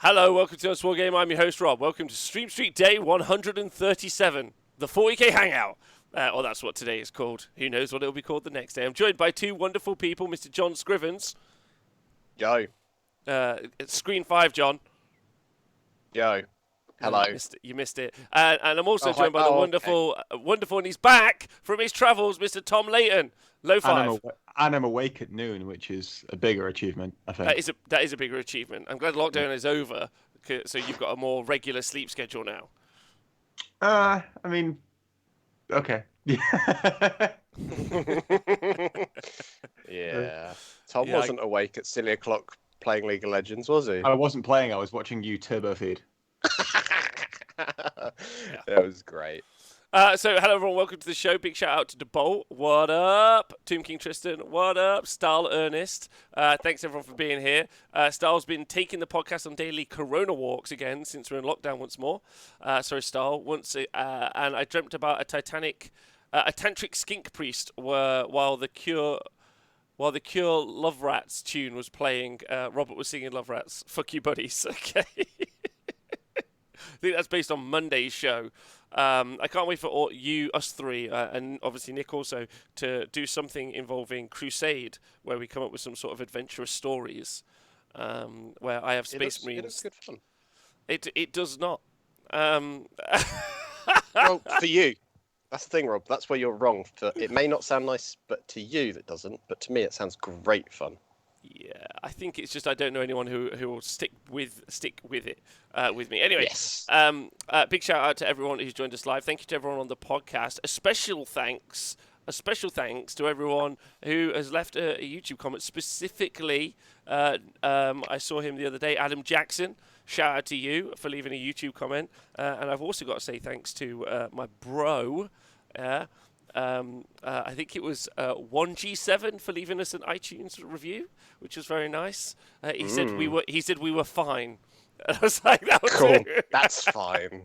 Hello, welcome to Wargamer. I'm your host, Rob. Welcome to Stream Street Day 137, the 40k Hangout. Or that's what today is called. Who knows what it'll be called the next day. I'm joined by two wonderful people, Mr. John Scrivens. Yo. Screen 5, John. Yo. Hello. You missed it. And I'm also joined by the wonderful, and he's back from his travels, Mr. Tom Layton. Low 5. And I'm awake at noon, which is a bigger achievement, I think. That is a bigger achievement. I'm glad lockdown is over, so you've got a more regular sleep schedule now. I mean, okay. Yeah. Tom wasn't awake at silly o'clock playing League of Legends, was he? I wasn't playing, I was watching you turbo feed. That was great. So, hello everyone, welcome to the show. Big shout out to DeBolt. What up? Tomb King Tristan. What up? Style Ernest. Thanks everyone for being here. Style's been taking the podcast on daily Corona walks again since we're in lockdown once more. Sorry, Style. And I dreamt about a tantric skink priest while the Cure Love Rats tune was playing. Robert was singing Love Rats. Fuck you, buddies. Okay. I think that's based on Monday's show. I can't wait for us three, and obviously Nick also, to do something involving Crusade, where we come up with some sort of adventurous stories, where I have Space Marines. It looks good fun. It does not. Well, for you. That's the thing, Rob. That's where you're wrong. It may not sound nice, but to you that doesn't. But to me, it sounds great fun. Yeah, I think it's just I don't know anyone who will stick with it with me. Anyway, Yes. Big shout out to everyone who's joined us live. Thank you to everyone on the podcast. A special thanks to everyone who has left a YouTube comment. Specifically, I saw him the other day, Adam Jackson. Shout out to you for leaving a YouTube comment. And I've also got to say thanks to my bro. I think it was 1G7 for leaving us an iTunes review, which was very nice. He said we were fine. And I was like, that was cool. That's fine.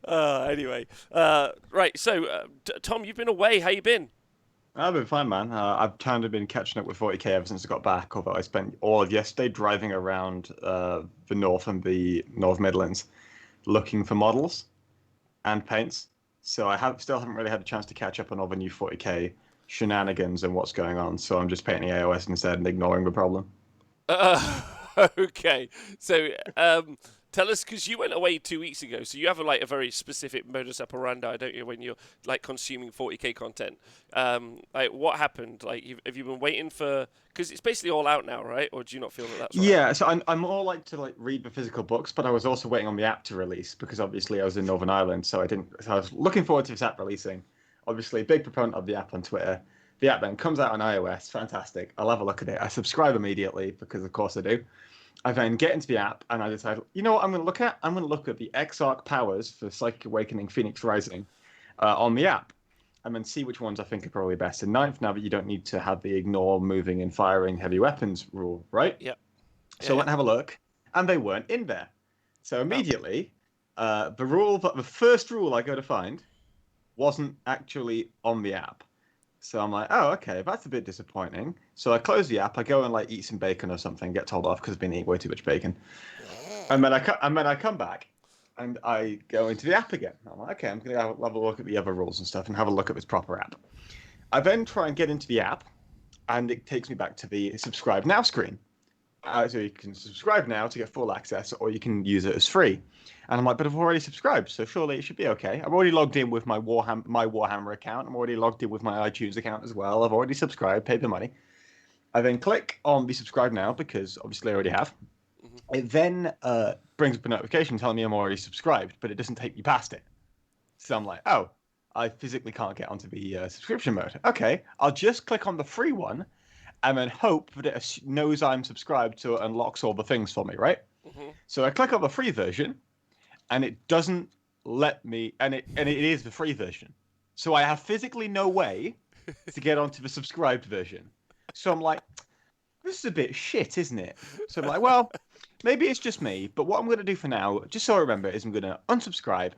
Anyway, right. So, Tom, you've been away. How you been? I've been fine, man. I've kind of been catching up with 40k ever since I got back, although I spent all of yesterday driving around the North and the North Midlands looking for models and paints. So I still haven't really had a chance to catch up on all the new 40k shenanigans and what's going on. So I'm just painting AOS instead and ignoring the problem. Okay. So tell us, because you went away 2 weeks ago, so you have a very specific modus operandi, don't you, when you're consuming 40k content? What happened? Have you been waiting for? Because it's basically all out now, right? Or do you not feel that's right? Yeah, so I'm more like to read the physical books, but I was also waiting on the app to release because obviously I was in Northern Ireland, so I was looking forward to this app releasing. Obviously, a big proponent of the app on Twitter. The app then comes out on iOS, fantastic. I'll have a look at it. I subscribe immediately because of course I do. I then get into the app and I decide, you know what I'm going to look at? I'm going to look at the Exarch powers for Psychic Awakening Phoenix Rising on the app, and then see which ones I think are probably best in ninth, now that you don't need to have the ignore moving and firing heavy weapons rule, right? Yeah. So I went and have a look, and they weren't in there. So immediately, the first rule I go to find wasn't actually on the app. So I'm like, oh, okay, that's a bit disappointing. So I close the app, I go and eat some bacon or something, get told off because I've been eating way too much bacon. And then I come back and I go into the app again. I'm like, okay, I'm going to have a look at the other rules and stuff and have a look at this proper app. I then try and get into the app and it takes me back to the subscribe now screen. So you can subscribe now to get full access, or you can use it as free. And I'm like, but I've already subscribed, so surely it should be okay. I've already logged in with my Warhammer account. I'm already logged in with my iTunes account as well. I've already subscribed, paid the money. I then click on the subscribe now because obviously I already have. Mm-hmm. It then brings up a notification telling me I'm already subscribed, but it doesn't take me past it. So I'm like, oh, I physically can't get onto the subscription mode. Okay, I'll just click on the free one and then hope that it knows I'm subscribed, so it unlocks all the things for me, right? Mm-hmm. So I click on the free version, and it doesn't let me, and it is the free version. So I have physically no way to get onto the subscribed version. So I'm like, this is a bit shit, isn't it? So I'm like, well, maybe it's just me, but what I'm going to do for now, just so I remember, is I'm going to unsubscribe.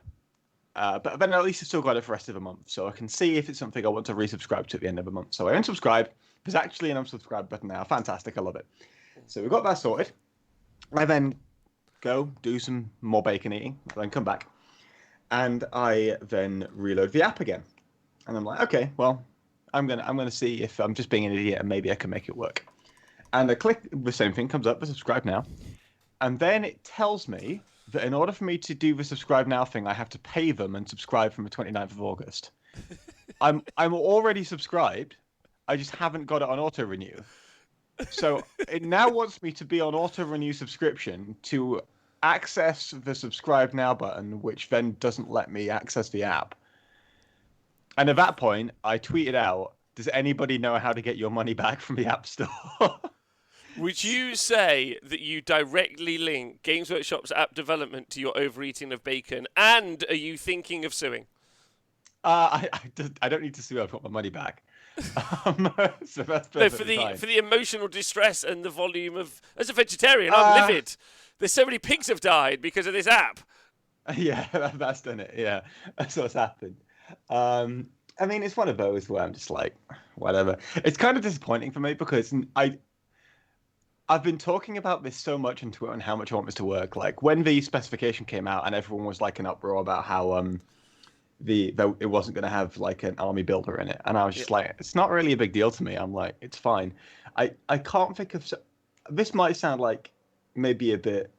But then at least I've still got it for the rest of the month, so I can see if it's something I want to resubscribe to at the end of the month. So I unsubscribe. There's actually an unsubscribe button now. Fantastic, I love it. So we got that sorted. I then go do some more bacon eating, then come back, and I then reload the app again. And I'm like, okay, well, I'm gonna see if I'm just being an idiot and maybe I can make it work. And I click the same thing comes up, the subscribe now, and then it tells me that in order for me to do the subscribe now thing, I have to pay them and subscribe from the 29th of August. I'm already subscribed. I just haven't got it on auto renew. So it now wants me to be on auto renew subscription to access the subscribe now button, which then doesn't let me access the app. And at that point, I tweeted out, "Does anybody know how to get your money back from the App Store?" Would you say that you directly link Games Workshop's app development to your overeating of bacon, and are you thinking of suing? I don't need to sue. I've got my money back. So that's No, perfectly fine. for the emotional distress and the volume of. As a vegetarian, I'm livid. There's so many pigs have died because of this app. Yeah, that's done it. Yeah, that's what's happened. I mean, it's one of those where I'm just like, whatever. It's kind of disappointing for me because I've been talking about this so much on Twitter and how much I want this to work. Like when the specification came out and everyone was like in uproar about how it wasn't going to have like an army builder in it, and I was just like, it's not really a big deal to me. I'm like, it's fine. I can't think of. This might sound like maybe a bit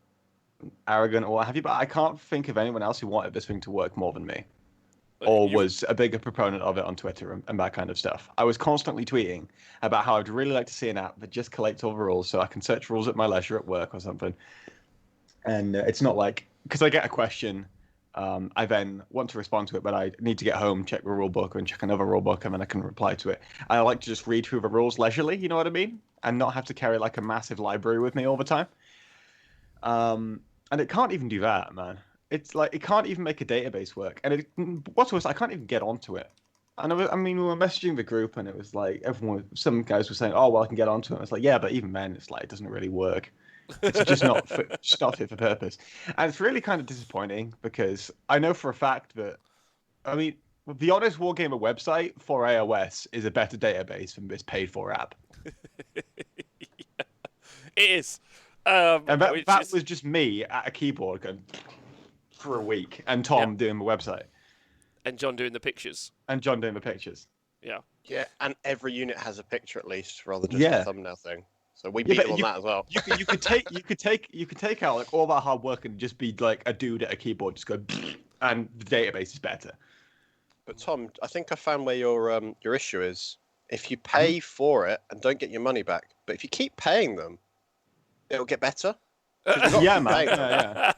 arrogant or what have you, but I can't think of anyone else who wanted this thing to work more than me. Or was a bigger proponent of it on Twitter and that kind of stuff. I was constantly tweeting about how I'd really like to see an app that just collects all the rules so I can search rules at my leisure at work or something. And it's not like, because I get a question, I then want to respond to it, but I need to get home, check the rule book and check another rule book, and then I can reply to it. I like to just read through the rules leisurely, you know what I mean? And not have to carry like a massive library with me all the time. And it can't even do that, man. It's like it can't even make a database work, and what's worse, I can't even get onto it. And I mean, we were messaging the group, and it was like some guys were saying, "Oh, well, I can get onto it." It's like, yeah, but even then, it's like it doesn't really work. It's just not fit for purpose, and it's really kind of disappointing because I know for a fact that, I mean, the Honest Wargamer website for iOS is a better database than this paid-for app. Yeah, it is. And that was just me at a keyboard going for a week, and Tom doing the website. And John doing the pictures. Yeah. Yeah, and every unit has a picture at least, rather than just a thumbnail thing. So we beat them on that as well. You could take out like all that hard work and just be like a dude at a keyboard, just go, and the database is better. But Tom, I think I found where your issue is. If you pay for it and don't get your money back, but if you keep paying them, it'll get better. Yeah, man.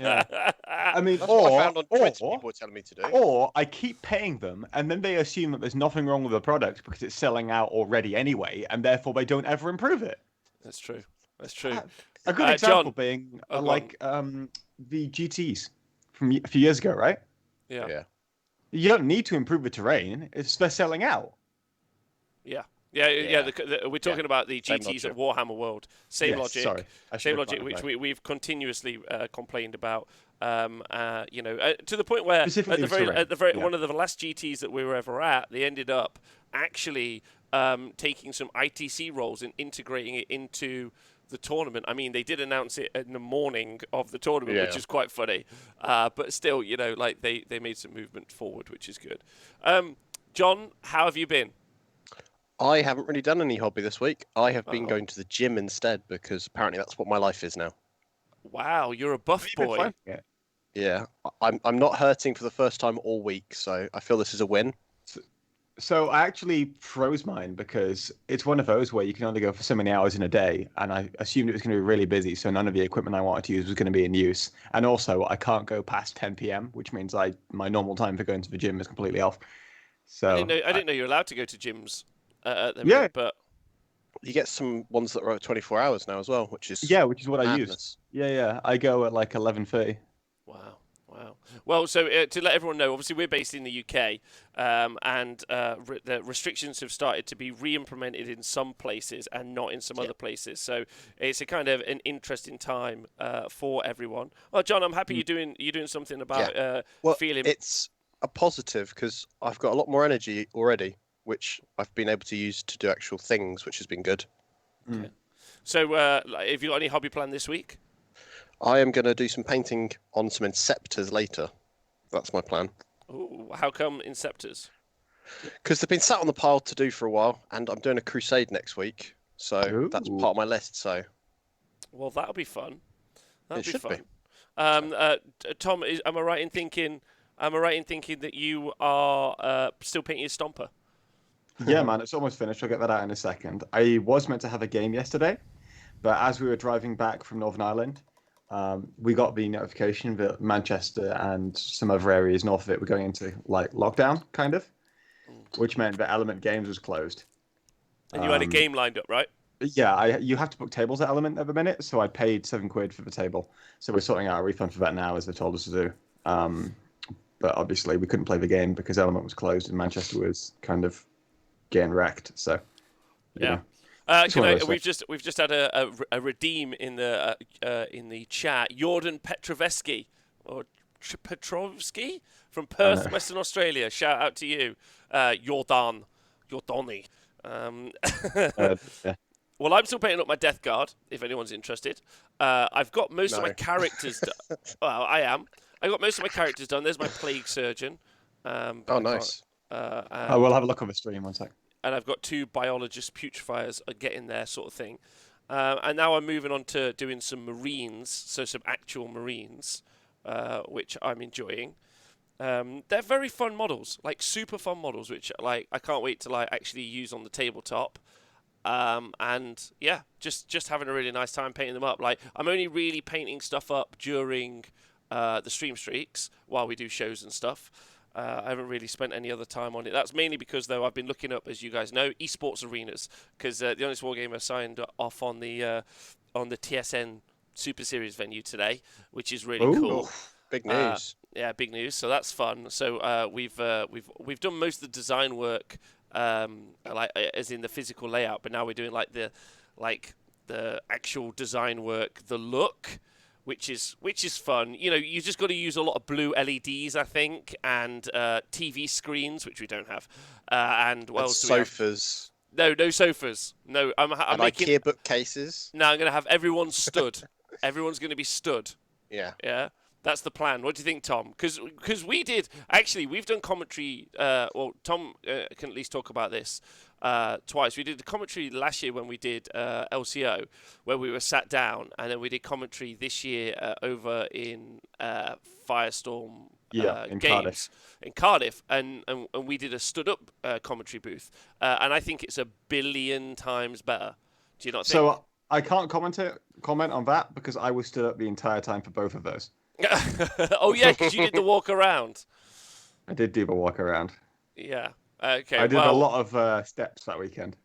Yeah. I mean, that's what I found on Twitter. People were telling me to do. Or I keep paying them, and then they assume that there's nothing wrong with the product because it's selling out already anyway, and therefore they don't ever improve it. That's true. A good example John, being the GTs from a few years ago, right? Yeah. You don't need to improve the terrain; they're selling out. Yeah. We're talking about the GTs of Warhammer World. Same logic. Sorry. Same logic, which we've continuously complained about. To the point where one of the last GTs that we were ever at, they ended up actually taking some ITC roles and integrating it into the tournament. I mean, they did announce it in the morning of the tournament, which is quite funny. But still, they made some movement forward, which is good. John, how have you been? I haven't really done any hobby this week. I have been going to the gym instead because apparently that's what my life is now. Wow, you're a buff boy. Yeah, I'm not hurting for the first time all week, so I feel this is a win. So I actually froze mine because it's one of those where you can only go for so many hours in a day, and I assumed it was going to be really busy, so none of the equipment I wanted to use was going to be in use. And also, I can't go past 10 p.m., which means my normal time for going to the gym is completely off. So I didn't know you're allowed to go to gyms. But You get some ones that are 24 hours now as well, which is what I use. Yeah. I go at like 11:30. Wow. Well, so to let everyone know, obviously we're based in the UK, and the restrictions have started to be re-implemented in some places and not in some other places. So it's a kind of an interesting time for everyone. Oh, John, I'm happy you're doing something about feeling. It's a positive because I've got a lot more energy already, which I've been able to use to do actual things, which has been good. Okay. So, have you got any hobby plan this week? I am going to do some painting on some Inceptors later. That's my plan. Ooh, how come Inceptors? Because they've been sat on the pile to do for a while, and I'm doing a crusade next week. So that's Ooh. part of my list. So Well, that'll be fun. That'll it should fun. be. Tom, am I right in thinking? Am I right in thinking that you are still painting your Stomper? Yeah, man, it's almost finished. I'll get that out in a second. I was meant to have a game yesterday, but as we were driving back from Northern Ireland, we got the notification that Manchester and some other areas north of it were going into like lockdown, kind of, which meant that Element Games was closed. And you had a game lined up, right? Yeah, you have to book tables at Element at the minute, so I paid £7 for the table. So we're sorting out a refund for that now, as they told us to do. But obviously we couldn't play the game because Element was closed and Manchester was kind of getting wrecked. So Yeah. We've just had a redeem in the chat. Jordan Petrovsky or Petrovsky from Perth, Western Australia. Shout out to you, Jordani. yeah. Well, I'm still painting up my Death Guard. If anyone's interested, I've got most of my characters done. Well, I am. I got most of my characters done. There's my Plague Surgeon. Oh, nice. I will have a look on the stream one sec. And I've got 2 biologist putrefiers getting there, sort of thing. And now I'm moving on to doing some Marines, so some actual Marines, which I'm enjoying. They're very fun models, like super fun models, which like I can't wait to like actually use on the tabletop. And yeah, just having a really nice time painting them up. Like I'm only really painting stuff up during the stream streaks while we do shows and stuff. I haven't really spent any other time on it. That's mainly because, though, I've been looking up, as you guys know, esports arenas, because the Honest Wargamer signed off on the TSN Super Series venue today, which is really cool. Big news. Yeah, big news. So that's fun. So we've done most of the design work, like as in the physical layout, but now we're doing like the actual design work, the look. Which is fun. You know, you just got to use a lot of blue LEDs, I think, and TV screens, which we don't have. And what else do we have? Sofas. No sofas. No, I'm making IKEA bookcases. No, I'm going to have everyone stood. Everyone's going to be stood. Yeah. Yeah. That's the plan. What do you think, Tom? Because we've done commentary. Well, Tom can at least talk about this twice. We did the commentary last year when we did LCO, where we were sat down, and then we did commentary this year over in Firestorm in Games in Cardiff, and we did a stood-up commentary booth, and I think it's 1,000,000,000 times better. Do you not think? So I can't comment on that because I was stood up the entire time for both of those. Oh yeah, because you did the walk around. I did do the walk around. Yeah. Okay. I did a lot of steps that weekend.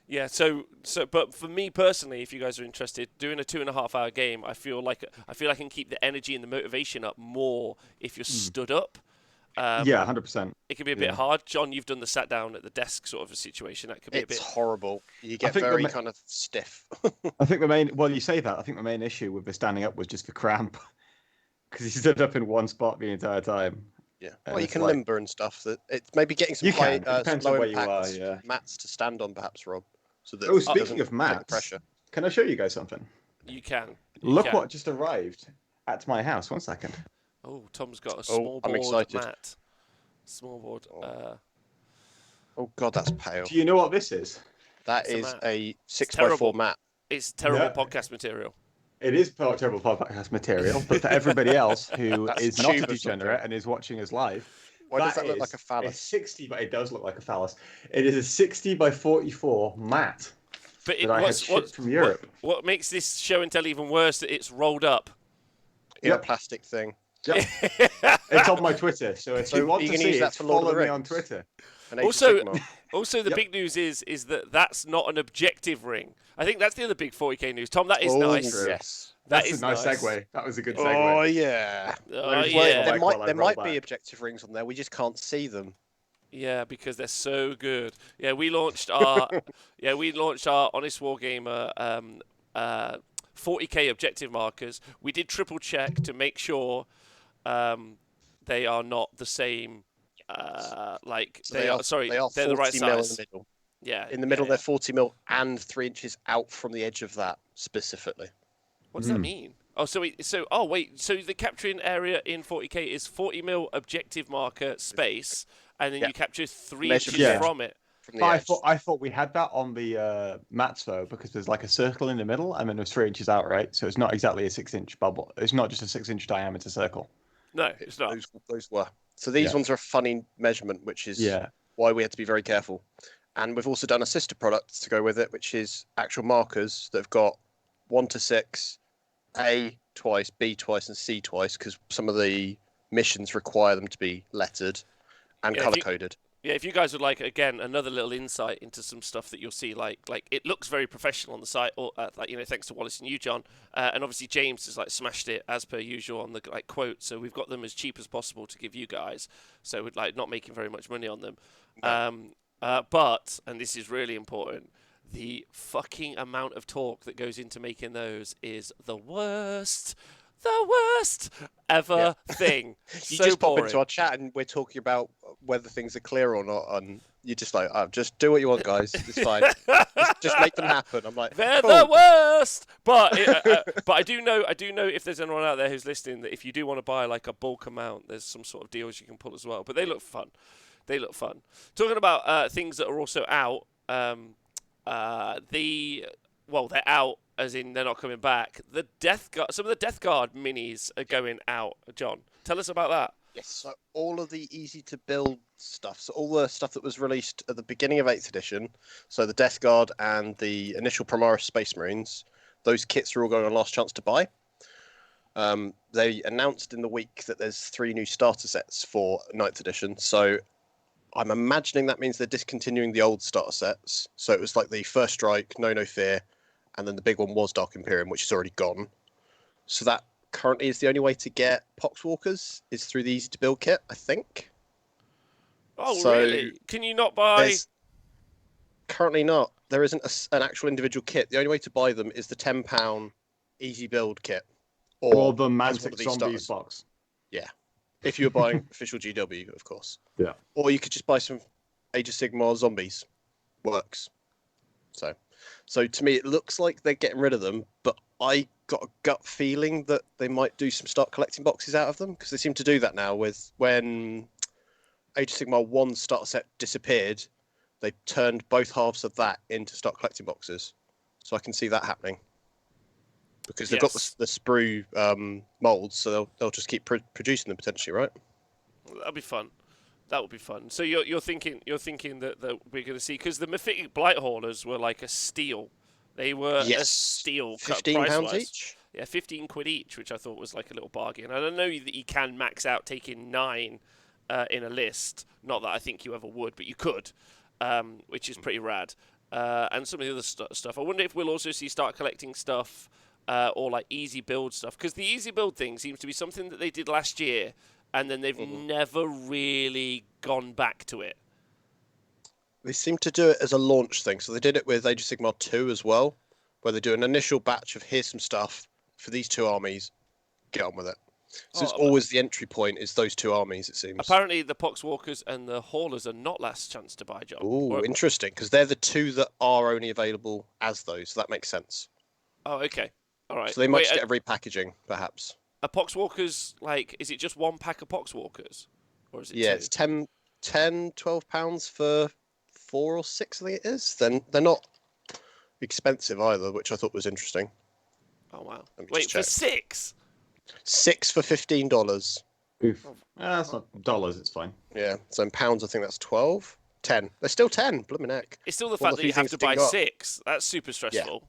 Yeah. So, but for me personally, if you guys are interested, doing a 2.5-hour game, I feel like I can keep the energy and the motivation up more if you're stood up. Yeah, 100%. It can be a bit hard. John, you've done the sat down at the desk sort of a situation. That could be a bit horrible. You get very kind of stiff. I think you say that. I think the main issue with the standing up was just the cramp. Because he stood up in one spot the entire time. Yeah. Well, you can limber and stuff. That it's maybe getting some low impact mats to stand on, perhaps, Rob. So that speaking of mats, pressure. Can I show you guys something? You can. Look what just arrived at my house. 1 second. Oh, Tom's got a small board I'm excited. mat. Small board. Oh God, that's pale. Do you know what this is? That is a 6x4 mat. It's terrible podcast material. It is terrible podcast material, but for everybody else who is not a degenerate and is watching us live, why does that look like a phallus? 60, but it does look like a phallus. It is a 60 by 44 mat. But I had shipped from Europe. What makes this show and tell even worse that it's rolled up in a plastic thing. Yep. It's on my Twitter, so if you want to see it, follow me on Twitter. Also, the big news is that that's not an objective ring. I think that's the other big 40k news. Tom, that is nice. True. Yes. That's a nice segue. That was a good segue. Oh, yeah. There might be objective rings on there. We just can't see them. Yeah, because they're so good. Yeah, we launched our Honest Wargamer 40k objective markers. We did triple check to make sure they are not the same. They're the right size. In the middle. Yeah. In the middle, yeah. they're 40mm and 3 inches out from the edge of that specifically. What does that mean? Oh, so the capturing area in 40K is 40mm objective marker space, and then Yeah. you capture 3 Measured inches Yeah. from it. from the But edge. I thought we had that on the mats though, because there's like a circle in the middle and then there's 3 inches out, right? So it's not exactly a 6-inch bubble. It's not just a 6-inch diameter circle. No, it's not. Those were. So these Yeah. ones are a funny measurement, which is Yeah. why we had to be very careful. And we've also done a sister product to go with it, which is actual markers that have got 1 to 6, A twice, B twice, and C twice, because some of the missions require them to be lettered and Yeah, if color you- coded. Yeah, if you guys would like, again, another little insight into some stuff that you'll see, like it looks very professional on the site, or thanks to Wallace and you, John, and obviously James has smashed it as per usual on the quote. So we've got them as cheap as possible to give you guys, so we're not making very much money on them. No. But and this is really important, the fucking amount of talk that goes into making those is the worst ever thing. You So just pop boring. into our chat and we're talking about whether things are clear or not, and you're just like, oh, just do what you want, guys. It's fine. just make them happen. I'm like, They're cool. the worst. But I do know if there's anyone out there who's listening that if you do want to buy a bulk amount, there's some sort of deals you can pull as well. But they look fun. Talking about things that are also out. They're out as in they're not coming back. Some of the Death Guard minis are going out. John, tell us about that. Yes, so all of the easy to build stuff, so all the stuff that was released at the beginning of 8th edition, so the Death Guard and the initial Primaris Space Marines, those kits are all going on last chance to buy. They announced in the week that there's 3 new starter sets for 9th edition, so I'm imagining that means they're discontinuing the old starter sets. So it was like the First Strike, No Fear, and then the big one was Dark Imperium, which is already gone. So that currently is the only way to get Poxwalkers is through the easy to build kit, I think. Oh, So really? Can you not buy? Currently not. There isn't an actual individual kit. The only way to buy them is the £10 easy build kit, Or the as one Mantic of these Zombies starters. box. If you're buying official GW, of course. Yeah. Or you could just buy some Age of Sigmar zombies. Works. So to me, it looks like they're getting rid of them, but I got a gut feeling that they might do some start collecting boxes out of them, because they seem to do that now. When Age of Sigmar 1 starter set disappeared, they turned both halves of that into start collecting boxes. So I can see that happening. Because they've got the sprue molds, so they'll just keep producing them potentially, right? That'll be fun. That would be fun. So you're thinking that we're going to see, because the Mephitic Blight Haulers were like a steal. They were a steal. £15 each. Yeah, 15 quid each, which I thought was like a little bargain. And I know that you can max out taking 9 in a list. Not that I think you ever would, but you could, which is pretty rad. And some of the other stuff. I wonder if we'll also see start collecting stuff. Or like easy build stuff, because the easy build thing seems to be something that they did last year, and then they've never really gone back to it. They seem to do it as a launch thing, so they did it with Age of Sigmar 2 as well, where they do an initial batch of here's some stuff for these 2 armies, get on with it. So it's always the entry point is those 2 armies, it seems. Apparently the Poxwalkers and the Haulers are not last chance to buy, John. Ooh, interesting, because they're the 2 that are only available as those, so that makes sense. Oh, okay. All right. So they might just get a repackaging, perhaps. Are Poxwalkers, is it just 1 pack of Poxwalkers? Or is it 2? It's £12 for 4 or 6, I think it is. Then they're not expensive either, which I thought was interesting. Oh, wow. Let me Wait, just for check. 6? 6 for $15. Oof. That's not dollars, it's fine. Yeah, so in pounds, I think that's 12. 10. They're still 10, blooming heck. It's still the One fact of the that you few have things to that buy didn't go up. 6. That's super stressful.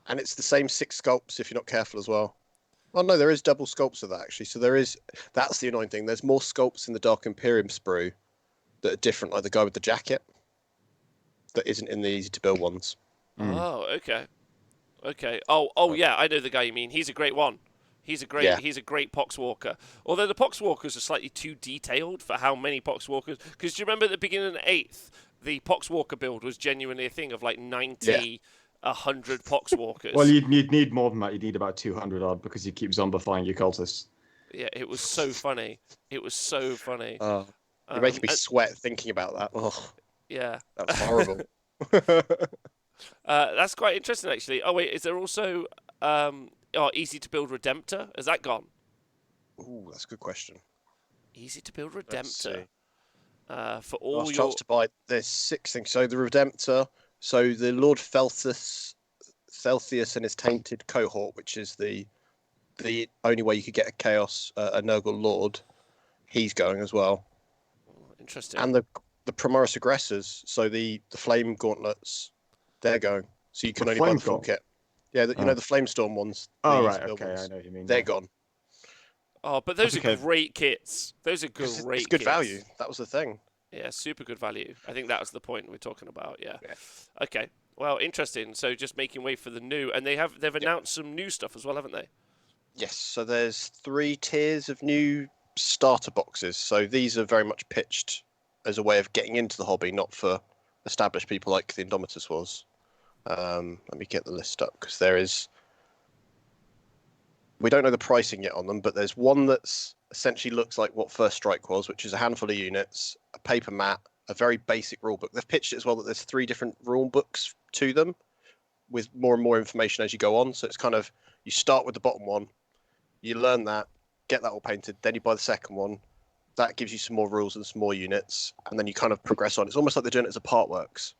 And it's the same 6 sculpts if you're not careful as well. Oh no, there is double sculpts of that actually. So that's the annoying thing. There's more sculpts in the Dark Imperium sprue that are different, like the guy with the jacket that isn't in the easy to build ones. Oh, okay. Okay. Oh yeah, I know the guy you mean. He's a great one. He's a great Poxwalker. Although the Poxwalkers are slightly too detailed for how many Poxwalkers. Because do you remember at the beginning of the 8th, the Poxwalker build was genuinely a thing of 90, 100 Poxwalkers. Well, you'd need more than that. You'd need about 200 odd because you keep zombifying your cultists. Yeah, it was so funny. It was so funny. You're making me sweat thinking about that. Oh, yeah. that's horrible. That's quite interesting, actually. Oh wait, is there also easy to build Redemptor? Has that gone? Ooh, that's a good question. Easy to build Let's see. Redemptor. For all Last your chance to buy. There's 6 things. So the Redemptor. So the Lord Theltheus and his tainted cohort, which is the only way you could get a Chaos, a Nurgle Lord. He's going as well. interesting. And the Primaris aggressors, so the flame gauntlets, they're going. So you can The only buy flame the full gaunt- kit. Yeah, you Oh. know the Flamestorm ones. Oh, the right, easy build okay, I ones. know what you mean. They're yeah. gone. Oh, but those That's are okay. great kits. Those are 'Cause great it's good kits. value. That was the thing. Yeah, super good value. I think that was the point we're talking about. Yeah. Yeah. Okay. Well, interesting. So just making way for the new, and they've announced some new stuff as well, haven't they? Yes, so there's 3 tiers of new starter boxes. So these are very much pitched as a way of getting into the hobby, not for established people like the Indomitus was. Let me get the list up because there is. We don't know the pricing yet on them, but there's one that's essentially looks like what First Strike was, which is a handful of units, a paper mat, a very basic rule book. They've pitched it as well that there's 3 different rule books to them with more and more information as you go on. So it's kind of you start with the bottom one, you learn that, get that all painted, then you buy the second one. That gives you some more rules and some more units, and then you kind of progress on. It's almost like they're doing it as a part works.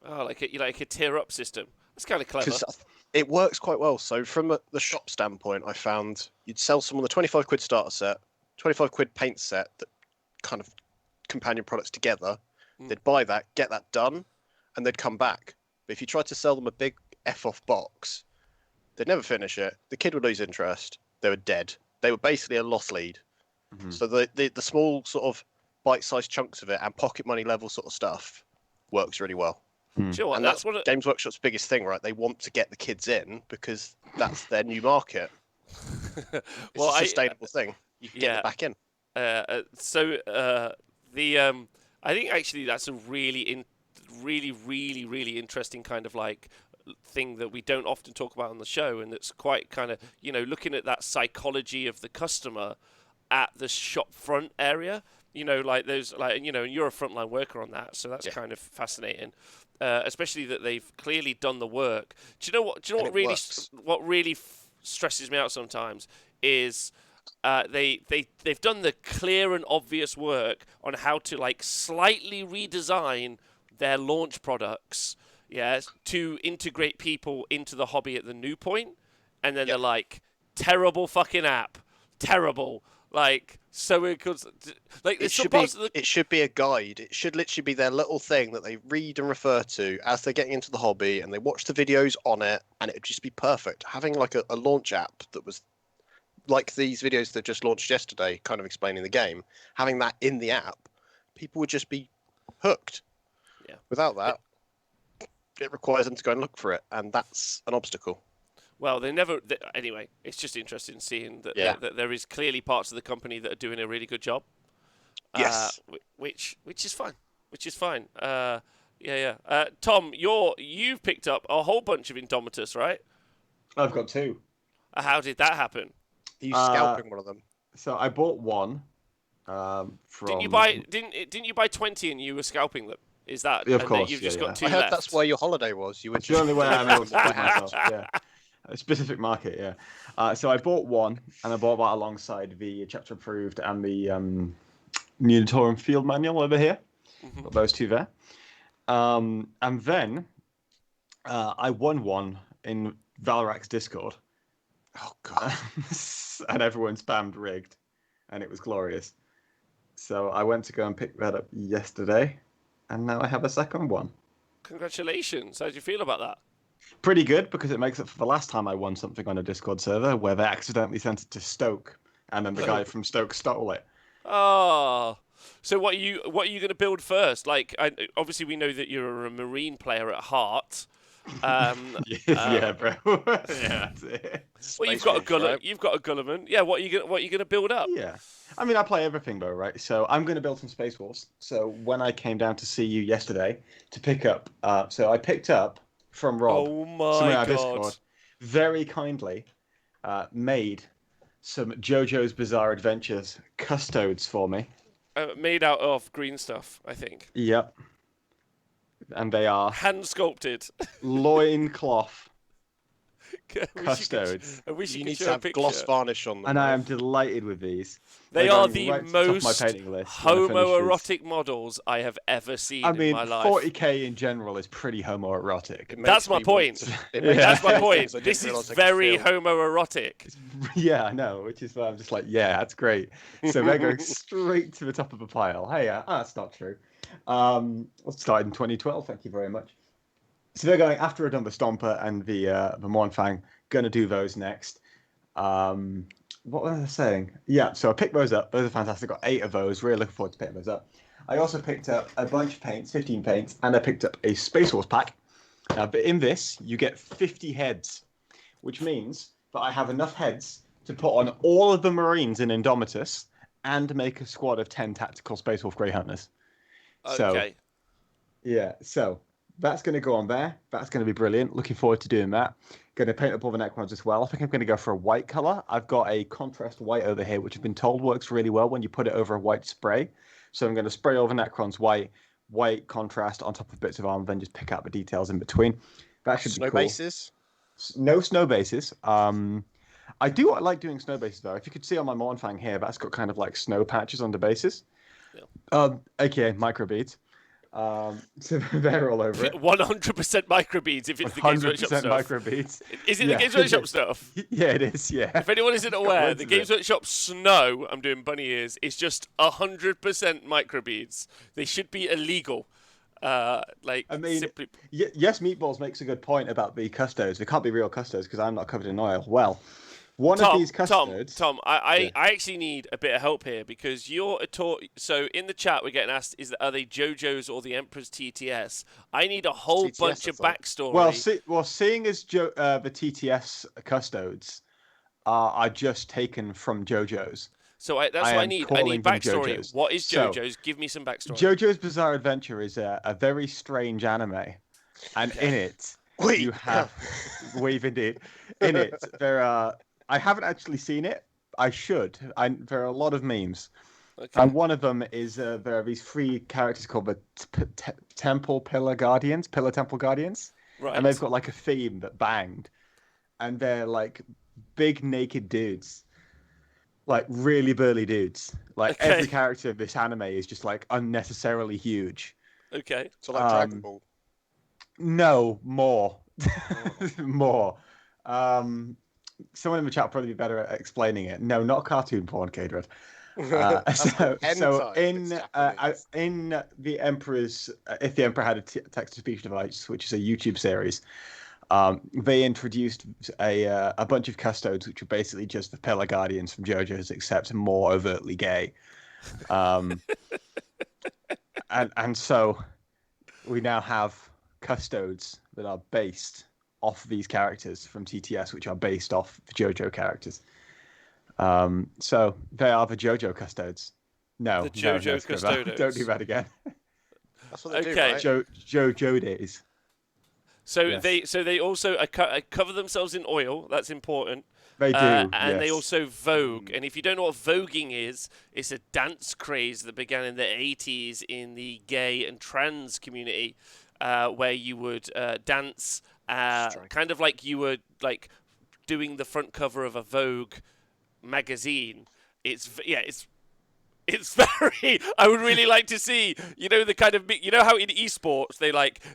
Oh, like a tier up system. That's kind of clever. Because it works quite well. So from the shop standpoint, I found you'd sell someone the 25 quid starter set, 25 quid paint set, that kind of companion products together. They'd buy that, get that done, and they'd come back. But if you tried to sell them a big F-off box, they'd never finish it. The kid would lose interest. They were dead. They were basically a loss lead. Mhm. So the small sort of bite-sized chunks of it and pocket money level sort of stuff works really well. Do you know what? And That's that's what. Games Workshop's biggest thing, right? They want to get the kids in because that's their new market. It's Well, a sustainable thing. You can get yeah. them back in. I think actually that's a really interesting kind of like thing that we don't often talk about on the show, and that's quite kind of looking at that psychology of the customer at the shop front area. Like those, and you're a frontline worker on that, so that's kind of fascinating. Especially that they've clearly done the work. Do you know what? And it Really, works. what really stresses me out sometimes is they've done the clear and obvious work on how to like slightly redesign their launch products, to integrate people into the hobby at the new point, and then they're like, terrible fucking app, terrible. Like so it could like It should be a guide. It should literally be their little thing that they read and refer to as they're getting into the hobby, and they watch the videos on it, and it would just be perfect. Having like a launch app that was like these videos that just launched yesterday, kind of explaining the game, having that in the app, people would just be hooked. Yeah. Without that, it requires them to go and look for it, and that's an obstacle. Well, anyway, it's just interesting seeing that, that there is clearly parts of the company that are doing a really good job. Yes. Which is fine. Which is fine. Tom, you've picked up a whole bunch of Indomitus, right? I've got 2. How did that happen? Are you scalping one of them? So I bought one. From... Didn't you buy 20 and you were scalping them? Is that? Yeah, of course. You've just got 2 I heard left. that's where your holiday was. You were It's the only way I'm able to feed myself. Yeah, a specific market. Yeah. So I bought one, and I bought that alongside the chapter approved and the Munitorum field manual over here. Got those 2 there. And then I won one in Valorac's Discord. Oh god. And everyone spammed rigged, and it was glorious. So I went to go and pick that up yesterday, and now I have a second one. Congratulations. How do you feel about that? Pretty good, because it makes up for the last time I won something on a Discord server where they accidentally sent it to Stoke, and then the guy from Stoke stole it. Oh. So what are you going to build first? Like, obviously we know that you're a Marine player at heart. Yeah, bro. Yeah, that's it. Well, you've got a Gulliman. Yeah, what are you gonna build up? Yeah, I mean, I play everything though, right? So I'm going to build some Space Wolves. So when I came down to see you yesterday to pick up, so I picked up from Rob. Oh my someone on god! Discord, very kindly made some JoJo's Bizarre Adventures custodes for me. Made out of green stuff, I think. Yep. and they are Hand sculpted. loincloth I wish custodes. I wish You you need could to show a have picture. gloss varnish on them. And I am Ralph. delighted with these. They They're are going the right to the top of my most painting list when I finish this. homoerotic models I have ever seen I in mean, my life. 40k in general is pretty homoerotic. It That's makes my me point. want to- it makes That's me my feel point. things I didn't This is realise I could very feel. homoerotic. Yeah, I know, which is why I'm just like, yeah, that's great. So they're going straight to the top of a pile. Hey, that's not true. Started in 2012. Thank you very much. So they're going after I've done the Stomper and the Mornfang. Gonna do those next. What was I saying? Yeah, so I picked those up. Those are fantastic. Got 8 of those. Really looking forward to picking those up. I also picked up a bunch of paints, 15 paints, and I picked up a Space Wars pack. But in this, you get 50 heads, which means that I have enough heads to put on all of the Marines in Indomitus and make a squad of 10 tactical Space Wolf Grey Hunters. So, Okay. yeah, so that's going to go on there. That's going to be brilliant. Looking forward to doing that. Going to paint up all the Necrons as well. I think I'm going to go for a white color. I've got a contrast white over here, which I've been told works really well when you put it over a white spray. So I'm going to spray all the Necrons white contrast on top of bits of armor, then just pick out the details in between. That should be Snow cool. bases. No snow bases. I do like doing snow bases though. If you could see on my Mornfang here, that's got kind of like snow patches on the bases. Yeah. AKA microbeads. So they're all over it. 100% microbeads if it's the Games Workshop 100% stuff. microbeads. Is it Yeah. the Games Workshop stuff? Yeah, it is. Yeah. If anyone isn't got aware, loads the of Games it. Workshop Snow, I'm doing bunny ears, is just 100% microbeads. They should be illegal. I mean, simply... yes, Meatballs makes a good point about the custodes. They can't be real custodes because I'm not covered in oil. Well, one of these custodes. Tom, I actually need a bit of help here because you're a so in the chat we're getting asked are they JoJo's or the Emperor's TTS? I need a whole TTS, bunch I of thought. backstory. Seeing as the TTS custodes are just taken from JoJo's. So that's what I need. I need backstory. What is JoJo's? Give me some backstory. JoJo's Bizarre Adventure is a very strange anime, and in it you have wave indeed. In it there are. I haven't actually seen it. I should. There are a lot of memes. Okay. And one of them is there are these 3 characters called the Pillar Temple Guardians. Right. And they've got like a theme that banged. And they're like big naked dudes. Like really burly dudes. Like every character of this anime is just like unnecessarily huge. Okay. So like Dragon Ball. No, more. More. Someone in the chat will probably be better at explaining it. No, not cartoon porn, K-Dread. So in the Emperor's, if the Emperor had a text-to-speech device, which is a YouTube series, they introduced a bunch of custodes, which are basically just the Pillar Guardians from JoJo's, except more overtly gay. And so we now have custodes that are based off these characters from TTS, which are based off the JoJo characters. So they are the JoJo custodes. No, the JoJo custodes. Don't do that again. That's what they do, right? JoJo days. So Yes. they also cover themselves in oil. That's important. They do, and they yes. also vogue. And if you don't know what voguing is, it's a dance craze that began in the 80s in the gay and trans community, where you would dance, kind of like you were like doing the front cover of a Vogue magazine. It's very. I would really like to see, the kind of, how in esports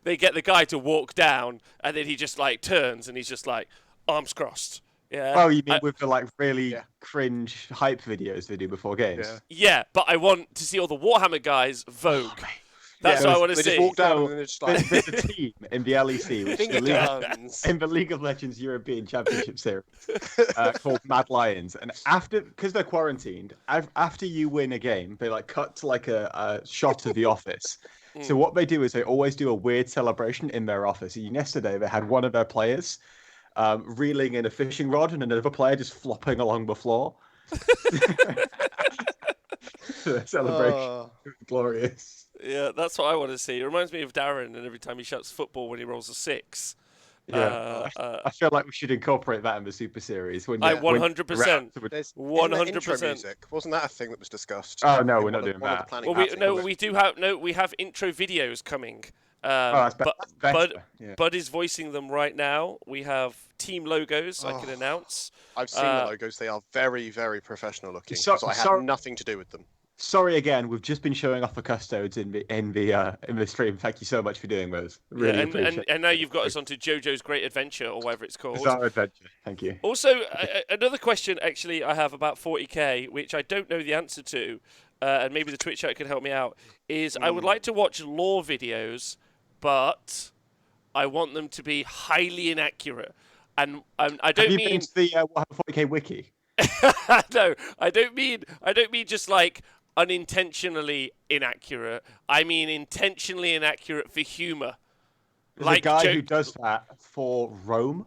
they get the guy to walk down and then he just like turns and he's just like arms crossed. Yeah. Oh, you mean with the like really cringe hype videos they do before games? Yeah, but I want to see all the Warhammer guys vogue. That's what I want to see. They just walk down and then they're just like... There's a team in the LEC, which is in the League of Legends European Championship Series, called Mad Lions. And because they're quarantined, after you win a game, they like cut to like a shot of the office. So what they do is they always do a weird celebration in their office. And yesterday they had one of their players reeling in a fishing rod and another player just flopping along the floor. The celebration was glorious. Yeah, that's what I want to see. It reminds me of Darren and every time he shouts football when he rolls a 6. Yeah, I feel like we should incorporate that in the Super Series. 100%. 100%. Music. Wasn't that a thing that was discussed? Oh no, we're not doing that. Well, we have intro videos coming. that's better. Yeah. Bud is voicing them right now. We have team logos I can Oh. announce. I've seen the logos. They are very, very professional looking. So- So I sorry- had nothing to do with them. Sorry again. We've just been showing off the custodes in the stream. Thank you so much for doing those. Really appreciate. And now you've got us onto JoJo's Great Adventure or whatever it's called. Bizarre Adventure. Thank you. Also, another question actually I have about 40k, which I don't know the answer to, and maybe the Twitch chat can help me out, is I would like to watch lore videos, but I want them to be highly inaccurate. And I don't Have you mean been to the Warhammer 40k wiki? no, I don't mean just like unintentionally inaccurate. I mean intentionally inaccurate for humor. There's a guy who does that for Rome.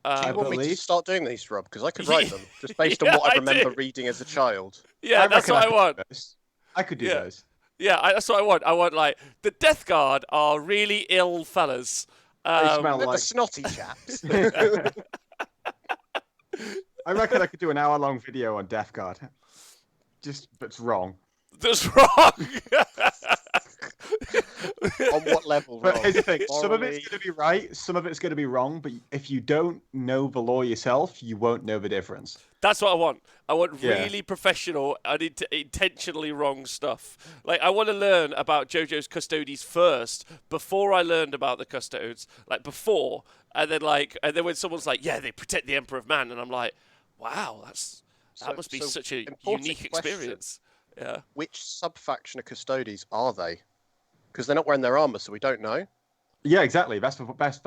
Do you want me to believe. start doing these, Rob? Because I could write them just based on what I remember reading as a child. Yeah, that's what I want. I could do those. Yeah, that's what I want. I want like the Death Guard are really ill fellas. They smell The like. snotty chaps. I reckon I could do an hour-long video on Death Guard. That's wrong. That's wrong. On what level, But Rob? here's the thing: some of Morally? it's going to be right, some of it's going to be wrong. But if you don't know the law yourself, you won't know the difference. That's what I want. I want Yeah. really professional and intentionally wrong stuff. Like, I want to learn about JoJo's Custodes first, before I learned about the Custodes. Like, before. And then when someone's like, yeah, they protect the Emperor of Man. And I'm like, wow, that must be such a important unique question. experience. Yeah. Which sub-faction of Custodes are they? Because they're not wearing their armor, so we don't know. Yeah, exactly. That's the best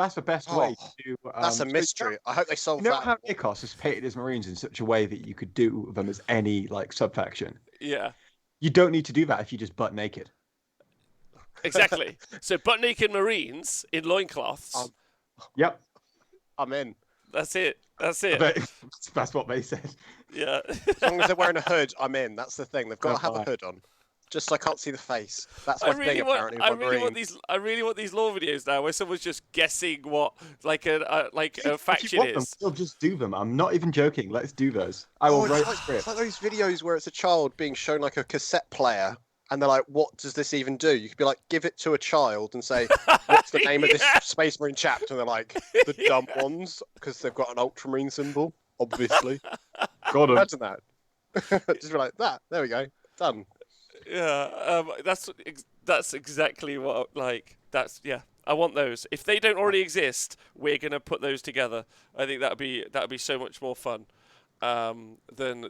way Oh, to do. That's a mystery. I hope they solve You know that. how Nikos has painted his Marines in such a way that you could do them as any like sub-faction? Yeah. You don't need to do that if you just butt naked. Exactly. So, butt naked Marines in loincloths. Yep. I'm in. That's it. That's it. That's what they said. Yeah. As long as they're wearing a hood, I'm in. That's the thing. They've got to have a fine. hood on. Just so I can't see the face. That's I my really thing, apparently. want. with my I really want these lore videos now, where someone's just guessing what like a If you faction want them, is. we'll just do them. I'm not even joking. Let's do those. I will write a it's script. like those videos where it's a child being shown like a cassette player, and they're like, "What does this even do?" You could be like, "Give it to a child and say, what's the name of this Space Marine chapter?" And they're like, "The dumb ones," because they've got an Ultramarine symbol, obviously. Got 'em. Imagine that. Just be like that. There we go. Done. Yeah. That's exactly what yeah. I want those. If they don't already exist, we're gonna put those together. I think that'd be so much more fun than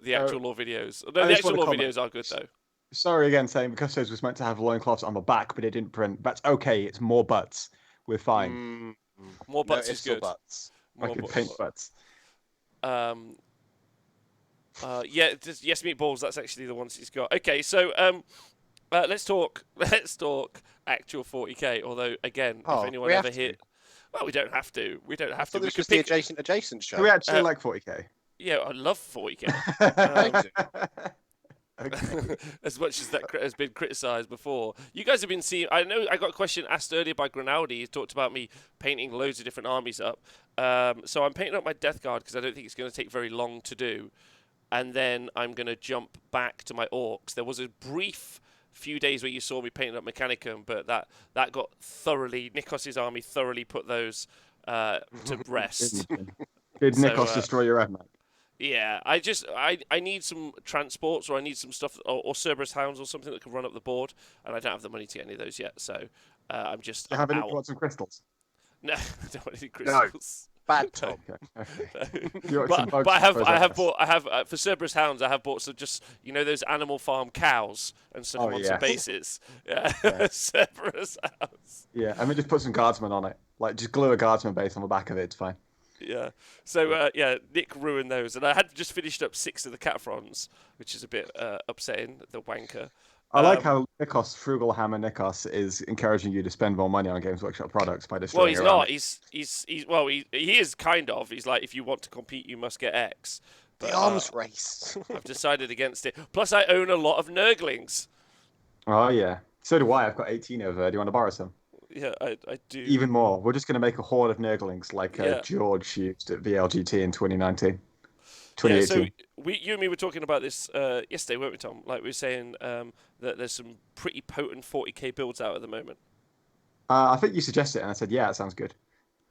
the actual lore videos. No, I the just actual wanna lore comment. videos are good though. Sorry again, saying because those was meant to have loincloths on the back, but it didn't print. That's okay. It's more butts. We're fine. More butts no is ifs or good. buts. I More could butts. paint butts. Yeah, just yes meatballs. That's actually the ones he's got. Okay, so let's talk actual 40k. Although again, Oh, if anyone we have ever to. hit, well, we don't have to. We don't have I to. thought We this could was the pick. adjacent show. Do we actually Uh, like 40k? Yeah, I love 40k. I do. Okay. As much as that has been criticised before. You guys have been seeing. I know I got a question asked earlier by Grinaldi. He talked about me painting loads of different armies up. So I'm painting up my Death Guard because I don't think it's going to take very long to do. And then I'm going to jump back to my Orcs. There was a brief few days where you saw me painting up Mechanicum, but that got thoroughly. Nikos's army thoroughly put those to rest. Did So, Nikos destroy your Red Map? Yeah, I need some transports, or I need some stuff, or Cerberus Hounds or something that can run up the board, and I don't have the money to get any of those yet, so I'm just Do you have any? out. You want some crystals? No, I don't want any crystals. Bad Tom. Okay. You want some But bugs I have for for Cerberus Hounds I have bought some, just those Animal Farm cows and stuff Oh, on yes. some bases. Yeah, Cerberus Hounds. Yeah, I mean, just put some guardsmen on it. Like, just glue a guardsman base on the back of it. It's fine. Yeah. So Nick ruined those, and I had just finished up 6 of the Catfrons, which is a bit upsetting. The wanker. I like how Nikos, Frugal Hammer Nikos, is encouraging you to spend more money on Games Workshop products by destroying Well, he's your not. army. He is kind of. He's like, if you want to compete, you must get X. But, The arms race. I've decided against it. Plus, I own a lot of Nurglings. Oh, yeah. So do I. I've got 18 over there. Do you want to borrow some? Yeah, I do. Even more. We're just going to make a horde of Nurglings like Yeah. George used at VLGT in 2019. Yeah, 2018. so you and me were talking about this yesterday, weren't we, Tom? Like, we were saying that there's some pretty potent 40k builds out at the moment. I think you suggested it, and I said, yeah, it sounds good.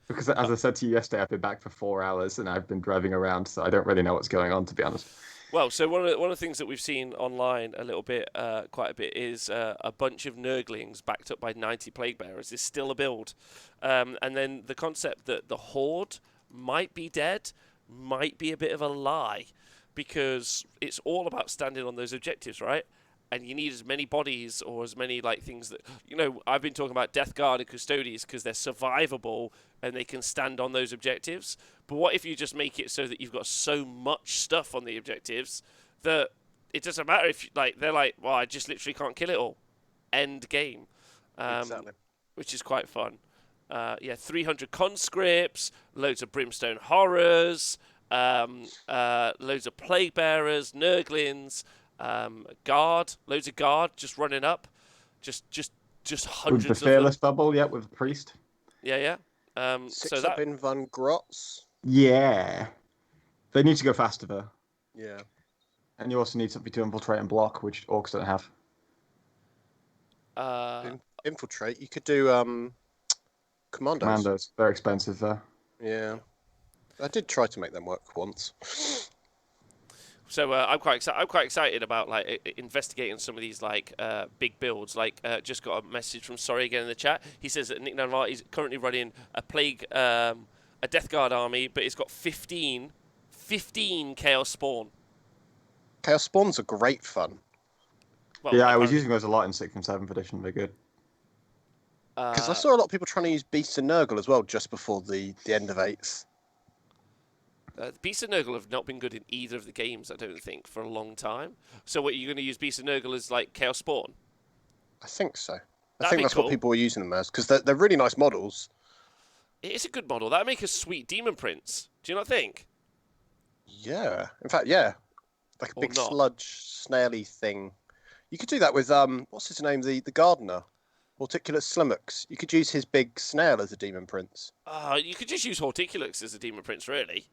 Because as I said to you yesterday, I've been back for 4 hours and I've been driving around, so I don't really know what's going on, to be honest. Well, so one of the things that we've seen online a little bit, quite a bit, is a bunch of Nurglings backed up by 90 Plague Bearers is still a build. And then the concept that the Horde might be dead might be a bit of a lie, because it's all about standing on those objectives, right? And you need as many bodies or as many like things that I've been talking about Death Guard and Custodies because they're survivable and they can stand on those objectives. But what if you just make it so that you've got so much stuff on the objectives that it doesn't matter if they're like, well, I just literally can't kill it all. End game. Exactly. Which is quite fun. 300 conscripts, loads of brimstone horrors, loads of plague bearers, nurglings. Guard, loads of guard just running up, just hundreds With the of fearless them. bubble, yeah, with the priest. Yeah. Six So that up in Van Grots. Yeah. They need to go faster, though. Yeah. And you also need something to infiltrate and block, which orcs don't have. Infiltrate. You could do commandos. Commandos, they're expensive, though. Yeah. I did try to make them work once. So I'm quite excited about investigating some of these big builds. Just got a message from Sorry again in the chat. He says that Nick Nanvar is currently running a plague, a Death Guard army, but it's got 15 Chaos Spawn. Chaos Spawns are great fun. Well, Yeah, I was using those a lot in 6th and 7th edition. They're good. Because I saw a lot of people trying to use Beast and Nurgle as well just before the end of 8th. Beast and Nurgle have not been good in either of the games, I don't think, for a long time. So what, you're going to use Beast and Nurgle as Chaos Spawn? I think so. I That'd think be that's cool. what people are using them as, because they're really nice models. It is a good model. That'd make a sweet Demon Prince. Do you not think? Yeah. In fact, yeah. Like a Or big not. sludge, snaily thing. You could do that with, what's his name? The gardener. Horticulus Slimux. You could use his big snail as a demon prince. You could just use Horticulus as a Demon Prince, really.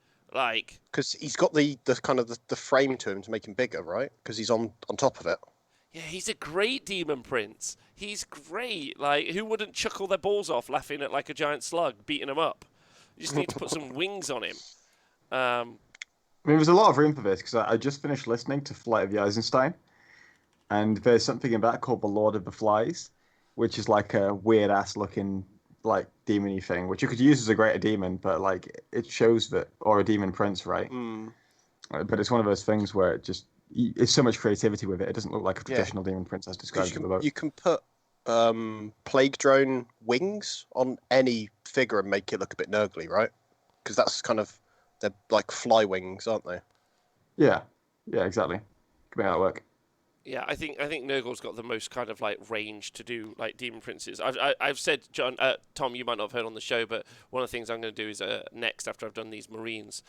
Because he's got the kind of the frame to him to make him bigger, right? Because he's on top of it. Yeah, he's a great Demon Prince. He's great. Who wouldn't chuckle their balls off laughing at a giant slug beating him up? You just need to put some wings on him. I mean, there's a lot of room for this, because I just finished listening to Flight of the Eisenstein, and there's something in that called the Lord of the Flies, which is like a weird-ass looking demon-y thing, which you could use as a greater demon, but it shows that, or a demon prince, right? But it's one of those things where it's so much creativity with it. It doesn't look like a traditional demon prince as described in the book. You can put plague drone wings on any figure and make it look a bit nurgly, right? Because that's kind of, they're like fly wings, aren't they? Yeah, exactly. Could make that work. Yeah, I think Nurgle's got the most kind of range to do Demon Princes. I've said, John, Tom, you might not have heard on the show, but one of the things I'm going to do is next, after I've done these Marines,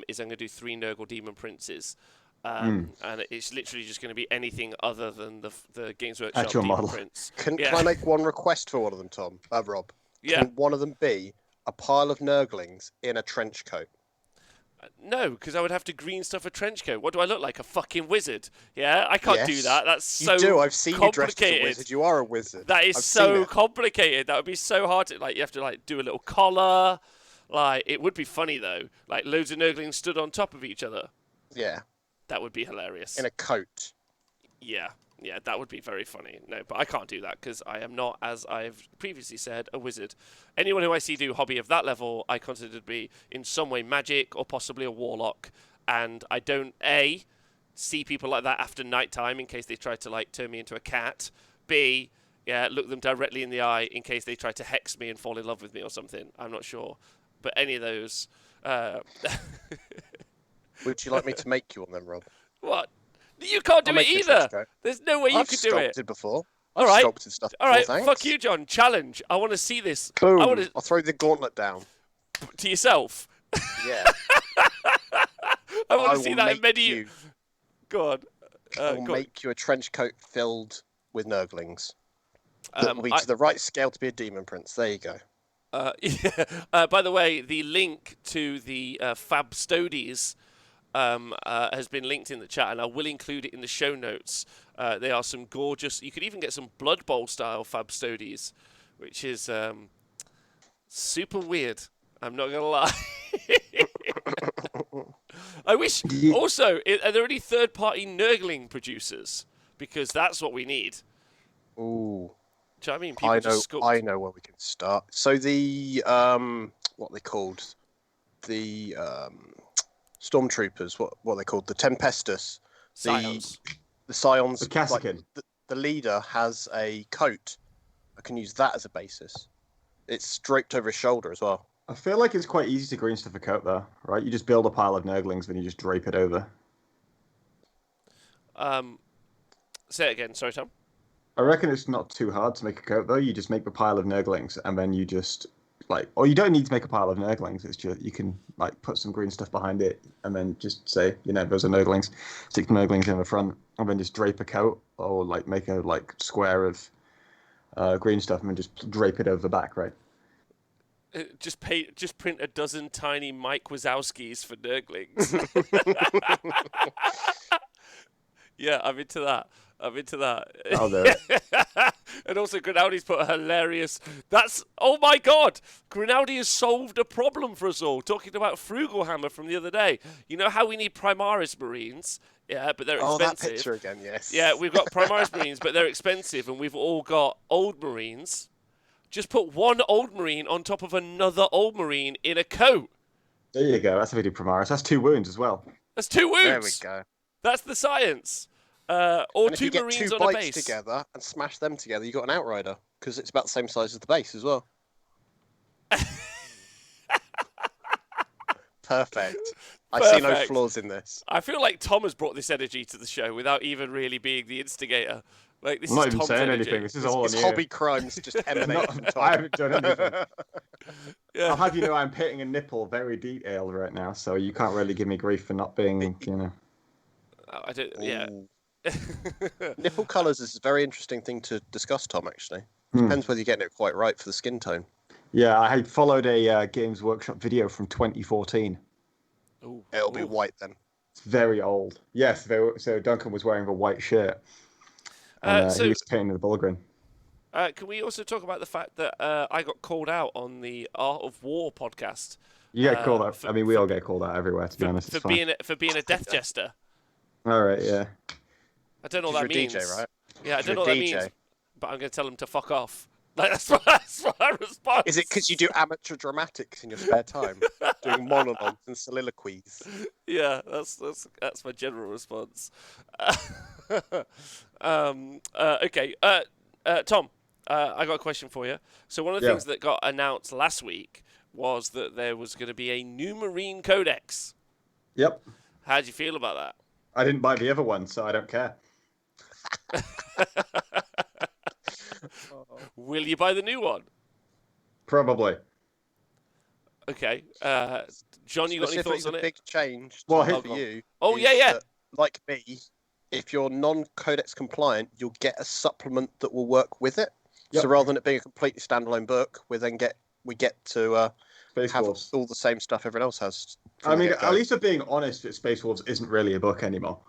is I'm going to do 3 Nurgle Demon Princes. And it's literally just going to be anything other than the Games Workshop Actual Demon model. Prince. Can I make one request for one of them, Tom? Rob? Yeah. Can one of them be a pile of Nurglings in a trench coat? No, because I would have to green stuff a trench coat. What do I look like? A fucking wizard? Yeah, I can't do Yes, that. That's so you do. I've seen you dressed as a complicated. wizard. You are a wizard. That is I've so seen it. complicated. That would be so hard to you have to do a little collar. It would be funny though. Loads of Nurglings stood on top of each other. Yeah, That would be hilarious. in a coat. Yeah, that would be very funny. No, but I can't do that because I am not, as I've previously said, a wizard. Anyone who I see do hobby of that level, I consider to be in some way magic or possibly a warlock. And I don't, A, see people like that after nighttime in case they try to turn me into a cat. B, look them directly in the eye in case they try to hex me and fall in love with me or something. I'm not sure. But any of those... Would you like me to make you one then, Rob? What? You can't do I'll it make you a either. trench coat. There's no way you I've could do it. sculpted before. All I've right. sculpted stuff All before, right, thanks. fuck you, John. Challenge. I want to see this. Boom. I want to I'll throw the gauntlet down. to yourself. Yeah. I want I to see will that in make many. you. Go on. I will go on. make you a trench coat filled with Nurglings. That will be I- to the right scale to be a demon prince. There you go. By the way, the link to the Fab Stodies has been linked in the chat, and I will include it in the show notes. They are some gorgeous. You could even get some Blood Bowl style Fab Stodies, which is super weird. I'm not gonna lie. I wish. Also, are there any third-party Nurgling producers? Because that's what we need. Ooh. Do you know what I mean? People just sculpt. I know where we can start. So the what are they called? The stormtroopers. What are they called? The Tempestus. Scions. The Scions. The Cassican. The leader has a coat. I can use that as a basis. It's draped over his shoulder as well. I feel like it's quite easy to green stuff a coat, though, right? You just build a pile of Nurglings, then you just drape it over. Say it again. Sorry, Tom. I reckon it's not too hard to make a coat, though. You just make a pile of Nurglings, and then you just, or you don't need to make a pile of Nurglings. It's just, you can, put some green stuff behind it, and then just say, those are Nurglings. Stick the Nurglings in the front, and then just drape a coat, or, make a, square of green stuff, and then just drape it over the back, right? Just print a dozen tiny Mike Wazowskis for Nurglings. Yeah, I'm into that. Oh, there. And also, Grinaldi's put a hilarious. Oh my god! Grinaldi has solved a problem for us all. Talking about Frugal Hammer from the other day. You know how we need Primaris Marines? Yeah, but they're expensive. Oh, that picture again, yes. Yeah, we've got Primaris Marines, but they're expensive, and we've all got Old Marines. Just put one Old Marine on top of another Old Marine in a coat. There you go. That's how we do Primaris. That's 2 wounds as well. That's 2 wounds. There we go. That's the science. Or and if 2 you get Marines 2 on a bites base. together and smash them together, you got an Outrider because it's about the same size as the base as well. Perfect. I see no flaws in this. I feel like Tom has brought this energy to the show without even really being the instigator. This I'm not is even Tom's saying energy. anything. This is all His on you. hobby crimes just emanate from Tom. I haven't done anything. Yeah. I'll have you know I'm pitting a nipple very detailed right now, so you can't really give me grief for not being, I don't. Yeah. Nipple colours is a very interesting thing to discuss, Tom, actually. Depends whether you're getting it quite right for the skin tone. Yeah, I had followed a Games Workshop video from 2014. Ooh. It'll be white then. It's very old. Yes, so Duncan was wearing a white shirt. And he was painting the Bulgrin. Can we also talk about the fact that I got called out on the Art of War podcast? You get called out. We all get called out everywhere, to be honest. For being a death jester. All right, yeah. I don't know what that means. You're a DJ, right? Yeah, I don't know what that means. But I'm going to tell him to fuck off. That's my response. Is it because you do amateur dramatics in your spare time, doing monologues and soliloquies? Yeah, that's my general response. Okay, Tom, I got a question for you. So one of the things that got announced last week was that there was going to be a new Marine Codex. Yep. How do you feel about that? I didn't buy the other one, so I don't care. Will you buy the new one? Probably. Okay. John, you got any thoughts on the it? big change for you. Oh, is yeah. that, like me, if you're non-codex compliant, you'll get a supplement that will work with it. Yep. So rather than it being a completely standalone book, we get to have all the same stuff everyone else has. I mean, at least if being honest, that Space Wolves isn't really a book anymore.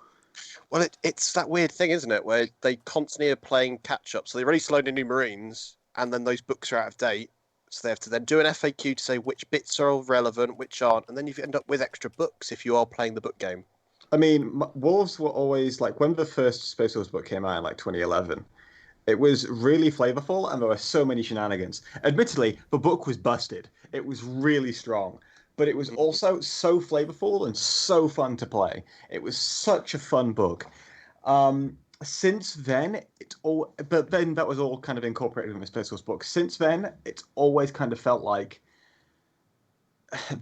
Well, it's that weird thing, isn't it, where they constantly are playing catch-up. So they release a load of new Marines, and then those books are out of date. So they have to then do an FAQ to say which bits are relevant, which aren't, and then you end up with extra books if you are playing the book game. I mean, Wolves were always, when the first Space Wolves book came out in, 2011, it was really flavorful, and there were so many shenanigans. Admittedly, the book was busted. It was really strong. But it was also so flavorful and so fun to play. It was such a fun book. Since then, but then that was all kind of incorporated in the Space Wolves book. Since then, it's always kind of felt like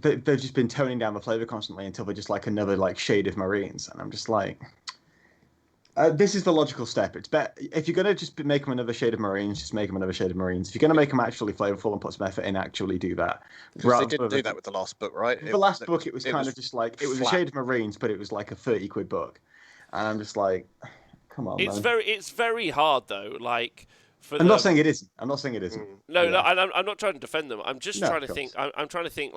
they've just been toning down the flavor constantly until they're just another shade of Marines. And I'm just this is the logical step. It's better if you're gonna just make them another shade of Marines, just make them another shade of Marines. If you're gonna make them actually flavorful and put some effort in, actually do that. Because they didn't do that with the last book, right? The last book, it was kind of just it was a shade of Marines, but it was like a 30 quid book, and I'm just come on. It's very hard though. I'm not saying it isn't. No, I'm not trying to defend them. I'm just trying to think. I'm trying to think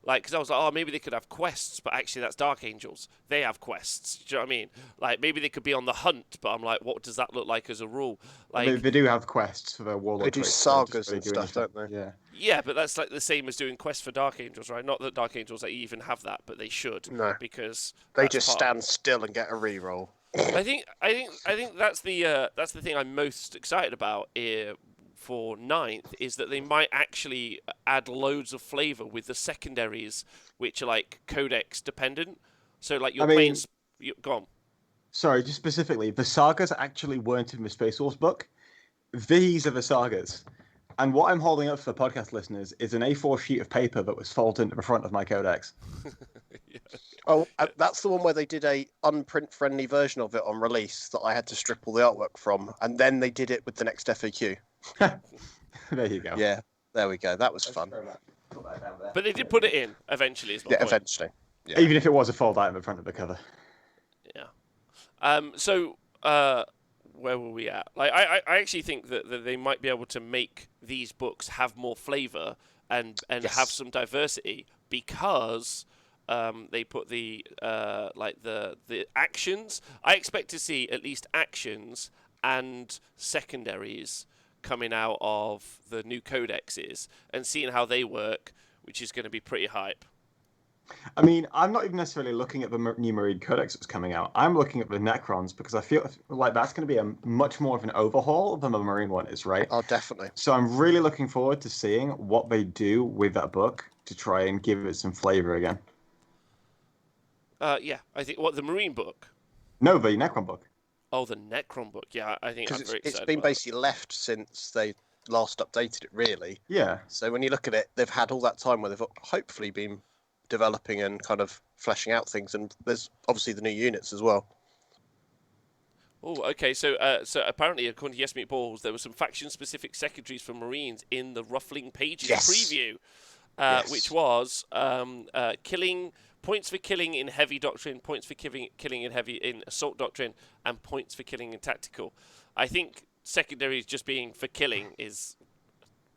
Like, because I was like, oh, maybe they could have quests, but actually that's Dark Angels. They have quests. Do you know what I mean? Like, maybe they could be on the hunt, but I'm like, what does that look like as a rule? Like, They do have quests for their warlock They do traits. They just sagas really and do stuff, anything. don't they? Yeah. yeah, but that's like the same as doing quests for Dark Angels, right? Not that Dark Angels even have that, but they should. No. Because They that's just part- stand still and get a reroll. I think that's the thing I'm most excited about here for ninth is that they might actually add loads of flavor with the secondaries, which are like codex dependent. So like you're playing. Go on. Sorry, just specifically, the sagas actually weren't in the Space Force book. These are the sagas. And what I'm holding up for the podcast listeners is an A4 sheet of paper that was folded into the front of my codex. Yeah. Oh, that's the one where they did a unprint-friendly version of it on release that I had to strip all the artwork from, and then they did it with the next FAQ. There you go. Yeah, there we go. That was fun. But they did put it in eventually. Is my Yeah, point. eventually. Yeah. Even if it was a fold out in the front of the cover. Yeah. So where were we at? Like, I actually think that they might be able to make these books have more flavor and Yes. have some diversity because they put the the actions. I expect to see at least actions and secondaries coming out of the new codexes and seeing how they work, which is going to be pretty hype. I mean, I'm not even necessarily looking at the new Marine Codex that's coming out. I'm looking at the Necrons because I feel like that's going to be a much more of an overhaul than the Marine one is, right? Oh, definitely. So I'm really looking forward to seeing what they do with that book to try and give it some flavor again. Yeah, I think the Marine book. No, the Necron book. Oh, the Necron book. Yeah, I think I'm Because very excited. it's been about basically left since they last updated it, really. Yeah. So when you look at it, they've had all that time where they've hopefully been developing and kind of fleshing out things, and there's obviously the new units as well. Oh, okay. So apparently, according to Yes Meatballs, there were some faction-specific secondaries for Marines in the Ruffling Pages Yes. preview, Yes. which was killing points for killing in heavy doctrine, points for killing in assault doctrine, and points for killing in tactical. I think secondaries just being for killing is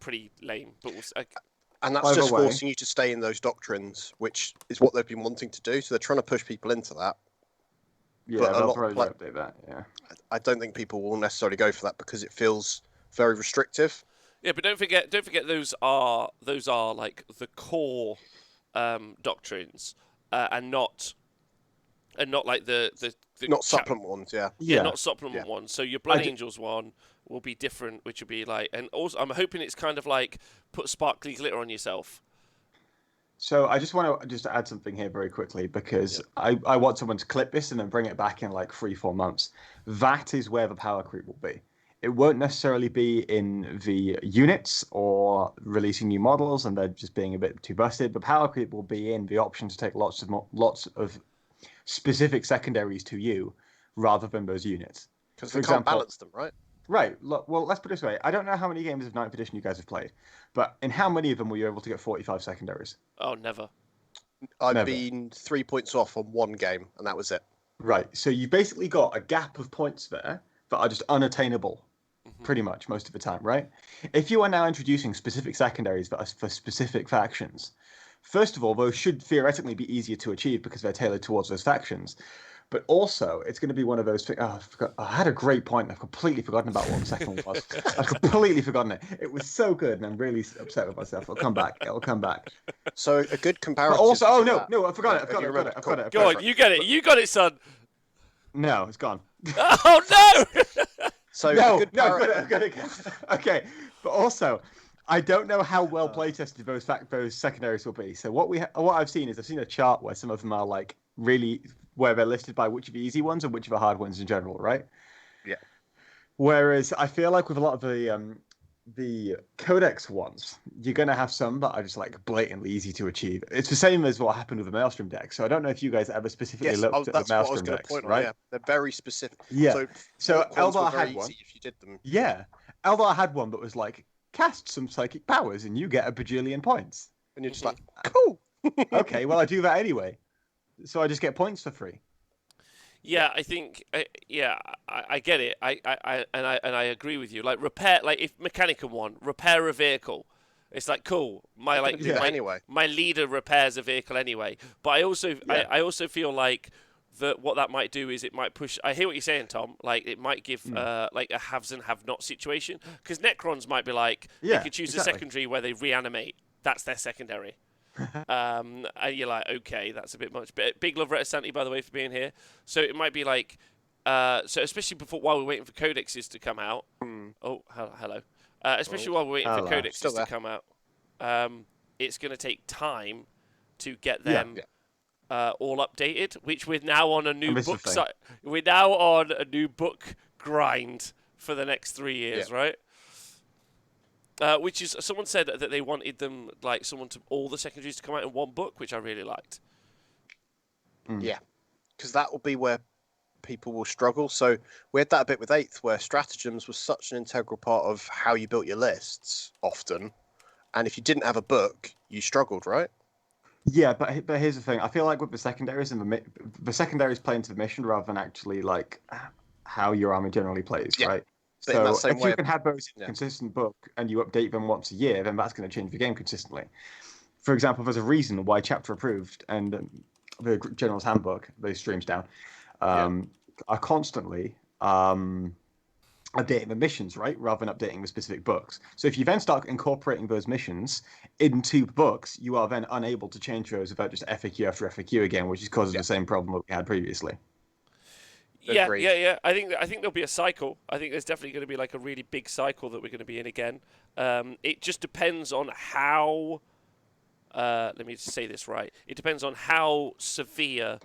pretty lame, but And that's Either just way. forcing you to stay in those doctrines, which is what they've been wanting to do. So they're trying to push people into that. Yeah, But a they'll lot probably like- update that, yeah. I don't think people will necessarily go for that because it feels very restrictive. yeah, but don't forget those are like the core doctrines, and not like the Not chap- supplement ones, yeah. Yeah, Yeah. not supplement Yeah. ones. So your Blood d- Angels one will be different, which will be like, and also I'm hoping it's kind of like put sparkly glitter on yourself. So I just want to add something here very quickly because I want someone to clip this and then bring it back in like 3-4 months. That is where the power creep will be. It won't necessarily be in the units or releasing new models and they're just being a bit too busted. The power creep will be in the option to take lots of specific secondaries to you rather than those units. Because For they can't example- balance them, right? Right. Look, well, let's put it this way. I don't know how many games of 9th edition you guys have played, but in how many of them were you able to get 45 secondaries? Oh, never. I've Never. been 3 points off on one game, and that was it. Right. So you've basically got a gap of points there that are just unattainable pretty much most of the time, right? If you are now introducing specific secondaries that are for specific factions, first of all, those should theoretically be easier to achieve because they're tailored towards those factions. But also, it's going to be one of those things. Oh, I had a great point. I've completely forgotten about what the second one was. I've completely forgotten it. It was so good, and I'm really upset with myself. It'll come back. It'll come back. So a good But comparative. also, oh to no, that- no, I forgot it. Have I've got you it. remembered? I've got it. I've Go got on, it. you get it. You got it, son. No, it's gone. Oh no! So No, a good no, I've got it. Okay, but also, I don't know how well playtested those secondaries will be. So what I've seen is I've seen a chart where some of them are like really where they're listed by which of the easy ones and which of the hard ones in general, right? Yeah. Whereas I feel like with a lot of the codex ones, you're going to have some that are just like blatantly easy to achieve. It's the same as what happened with the Maelstrom deck. So I don't know if you guys ever specifically Yes, looked at that's the what I was Maelstrom going to decks, point on. right? Yeah, they're very specific. Yeah. So Orc ones were Eldar very had one. easy if you did them. Yeah. Eldar had one that was like, cast some psychic powers and you get a bajillion points. And you're just like, cool. Okay, well, I do that anyway. So I just get points for free. Yeah, I think. I get it. I agree with you. Like repair, like if Mechanicum one, repair a vehicle. It's like cool. My like do that anyway. my leader repairs a vehicle anyway. But I also I also feel like that what that might do is it might push. I hear what you're saying, Tom. Like it might give like a haves and have not situation because Necrons might be like they could choose a secondary where they reanimate. That's their secondary. And you're like, okay, that's a bit much. But big love, Santi, by the way, for being here. So it might be like, so especially while we're waiting for codexes to come out. Oh, hello. Especially while we're waiting for codexes to come out, it's going to take time to get them all updated. Which we're now on a new book. We're now on a new book grind for the next 3 years, right? Which is someone said that they wanted them like all the secondaries to come out in one book, which I really liked. Yeah, because that will be where people will struggle. So we had that a bit with 8th, where stratagems was such an integral part of how you built your lists often, and if you didn't have a book, you struggled, right? Yeah, but here's the thing. I feel like with the secondaries and the secondaries play into the mission rather than actually like how your army generally plays, right? But so if you can have those in a consistent book and you update them once a year, then that's going to change the game consistently. For example, there's a reason why Chapter Approved and the General's Handbook, those streams down, are constantly updating the missions, right, rather than updating the specific books. So if you then start incorporating those missions into books, you are then unable to change those without just FAQ after FAQ again, which is causing the same problem that we had previously. Yeah. I think there'll be a cycle. I think there's definitely going to be like a really big cycle that we're going to be in again. It just depends on how. Let me just say this right. It depends on how severe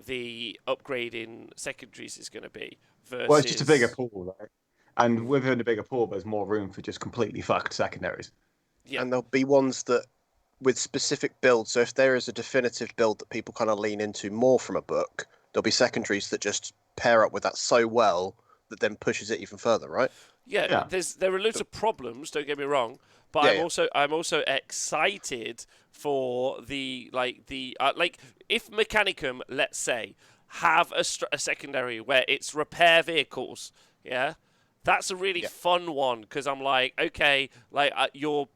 the upgrade in secondaries is going to be. Well, it's just a bigger pool, right? And within a bigger pool, there's more room for just completely fucked secondaries. Yeah. And there'll be ones that with specific builds. So if there is a definitive build that people kind of lean into more from a book, there'll be secondaries that just pair up with that so well that then pushes it even further, right? Yeah. There are loads of problems. Don't get me wrong, but I'm also excited for the if Mechanicum, let's say, have a secondary where it's repair vehicles. Yeah. That's a really fun one because I'm like, okay, like you're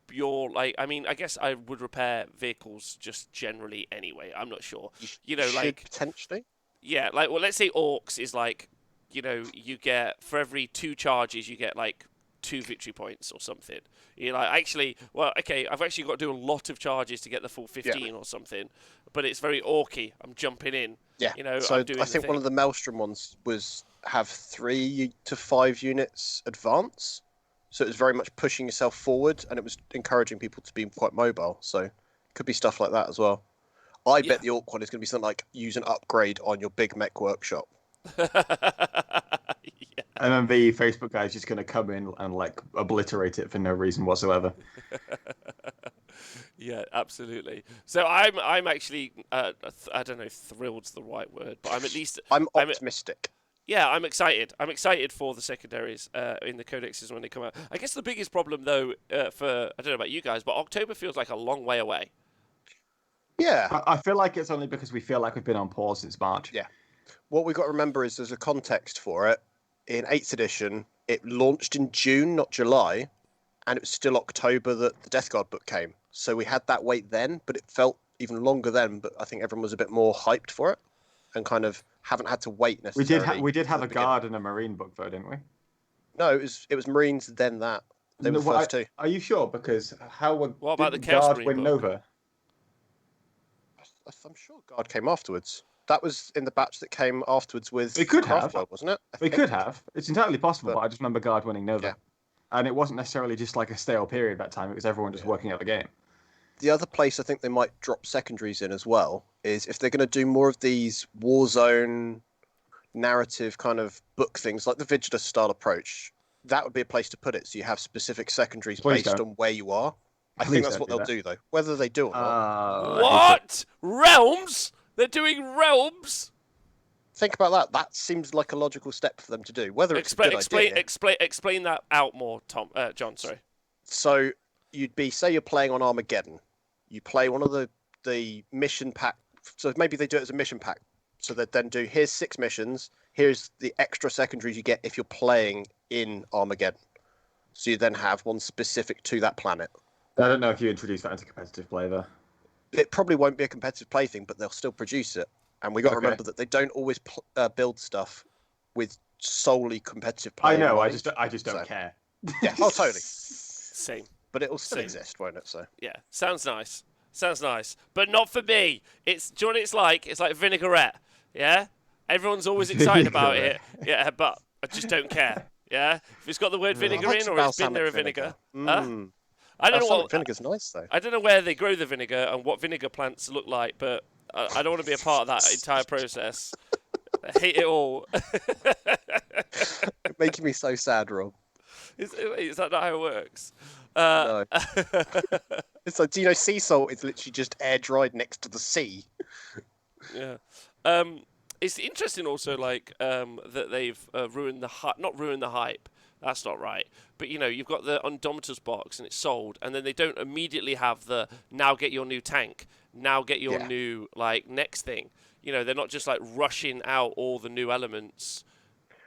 like, I mean, I guess I would repair vehicles just generally anyway. I'm not sure, like potentially. Yeah, like well, let's say orcs is like, you get for every 2 charges you get like 2 victory points or something. You're like, actually, well, okay, I've actually got to do a lot of charges to get the full 15 or something, but it's very orky. I'm jumping in. Yeah. So I think one of the Maelstrom ones was have 3 to 5 units advance. So it was very much pushing yourself forward, and it was encouraging people to be quite mobile. So it could be stuff like that as well. I bet the Orc one is going to be something like use an upgrade on your big mech workshop. And then the Facebook guy's just going to come in and like obliterate it for no reason whatsoever. Yeah, absolutely. So I'm actually I don't know if thrilled's the right word, but I'm optimistic. I'm excited. I'm excited for the secondaries in the codexes when they come out. I guess the biggest problem though for I don't know about you guys, but October feels like a long way away. Yeah. I feel like it's only because we feel like we've been on pause since March. Yeah. What we've got to remember is there's a context for it. In 8th edition, it launched in June, not July, and it was still October that the Death Guard book came. So we had that wait then, but it felt even longer then, but I think everyone was a bit more hyped for it and kind of haven't had to wait necessarily. We did have a Guard and a Marine book though, didn't we? No, it was Marines, then that. They were the first 2. Are you sure? Because what about the Guard win Nova? I'm sure Guard came afterwards. That was in the batch that came afterwards with it could have, wasn't it? It could have. It's entirely possible, but I just remember Guard winning Nova. Yeah. And it wasn't necessarily just like a stale period that time. It was everyone just working out the game. The other place I think they might drop secondaries in as well is if they're going to do more of these Warzone narrative kind of book things, like the Vigilant style approach, that would be a place to put it. So you have specific secondaries based on where you are. I think that's what they'll do, though. Whether they do or not. What? Realms? They're doing realms? Think about that. That seems like a logical step for them to do. Whether it's a good idea. Explain that out more, John. Sorry. So you'd be, say you're playing on Armageddon. You play one of the mission pack. So maybe they do it as a mission pack. So they'd then do, here's 6 missions. Here's the extra secondaries you get if you're playing in Armageddon. So you then have one specific to that planet. I don't know if you introduce that into competitive play, though. It probably won't be a competitive play thing, but they'll still produce it. And we got to remember that they don't always build stuff with solely competitive play. I know. in I mind. just don't care. Yeah. Oh, totally. Same. But it'll still Same. exist, won't it? So. Yeah. Sounds nice. Sounds nice. But not for me. Do you know what it's like? It's like vinaigrette. Yeah? Everyone's always excited about it. Yeah, but I just don't care. Yeah? If it's got the word vinegar in or it's been there a vinegar. Huh? I don't know what Vinegar's nice though. I don't know where they grow the vinegar and what vinegar plants look like, but I don't want to be a part of that entire process. I hate it all. Making me so sad, Rob. Is that not how it works? No. It's like, do you know sea salt is literally just air dried next to the sea? Yeah. It's interesting also, like, that they've ruined the hype. Not ruined the hype. That's not right. But, you know, you've got the Undomitus box and it's sold, and then they don't immediately have the now get your new tank, now get your new, like, next thing. You know, they're not just, like, rushing out all the new elements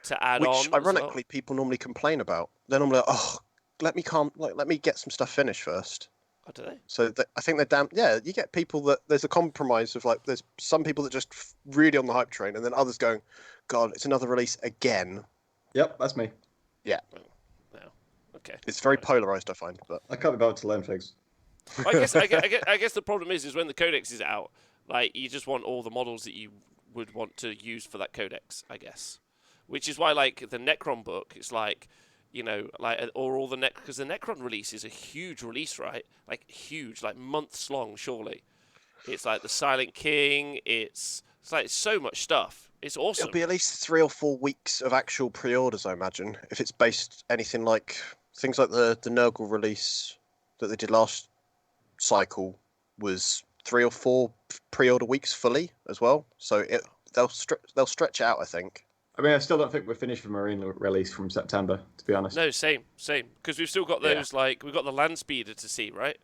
to add on. Which, ironically, people normally complain about. They're normally like, oh, let me get some stuff finished first. Oh, do they? So I think they're damn. Yeah, you get people that there's a compromise of like there's some people that just really on the hype train, and then others going, God, it's another release again. Yep, that's me. Yeah. No. Okay. It's very polarized, I find. But I can't be bothered to learn things. I guess the problem is when the codex is out, like you just want all the models that you would want to use for that codex, I guess. Which is why, like the Necron book, it's like, you know, like or all the because the Necron release is a huge release, right? Like huge, like months long, surely. It's like the Silent King. It's like so much stuff. It's awesome. it'll be at least 3 or 4 weeks of actual pre-orders, I imagine, if it's based anything like things like the Nurgle release that they did last cycle was 3 or 4 pre-order weeks fully as well. So they'll stretch it out, I think. I mean, I still don't think we're finished with Marine release from September, to be honest. No, same. Because we've still got those, like, we've got the Land Speeder to see, right?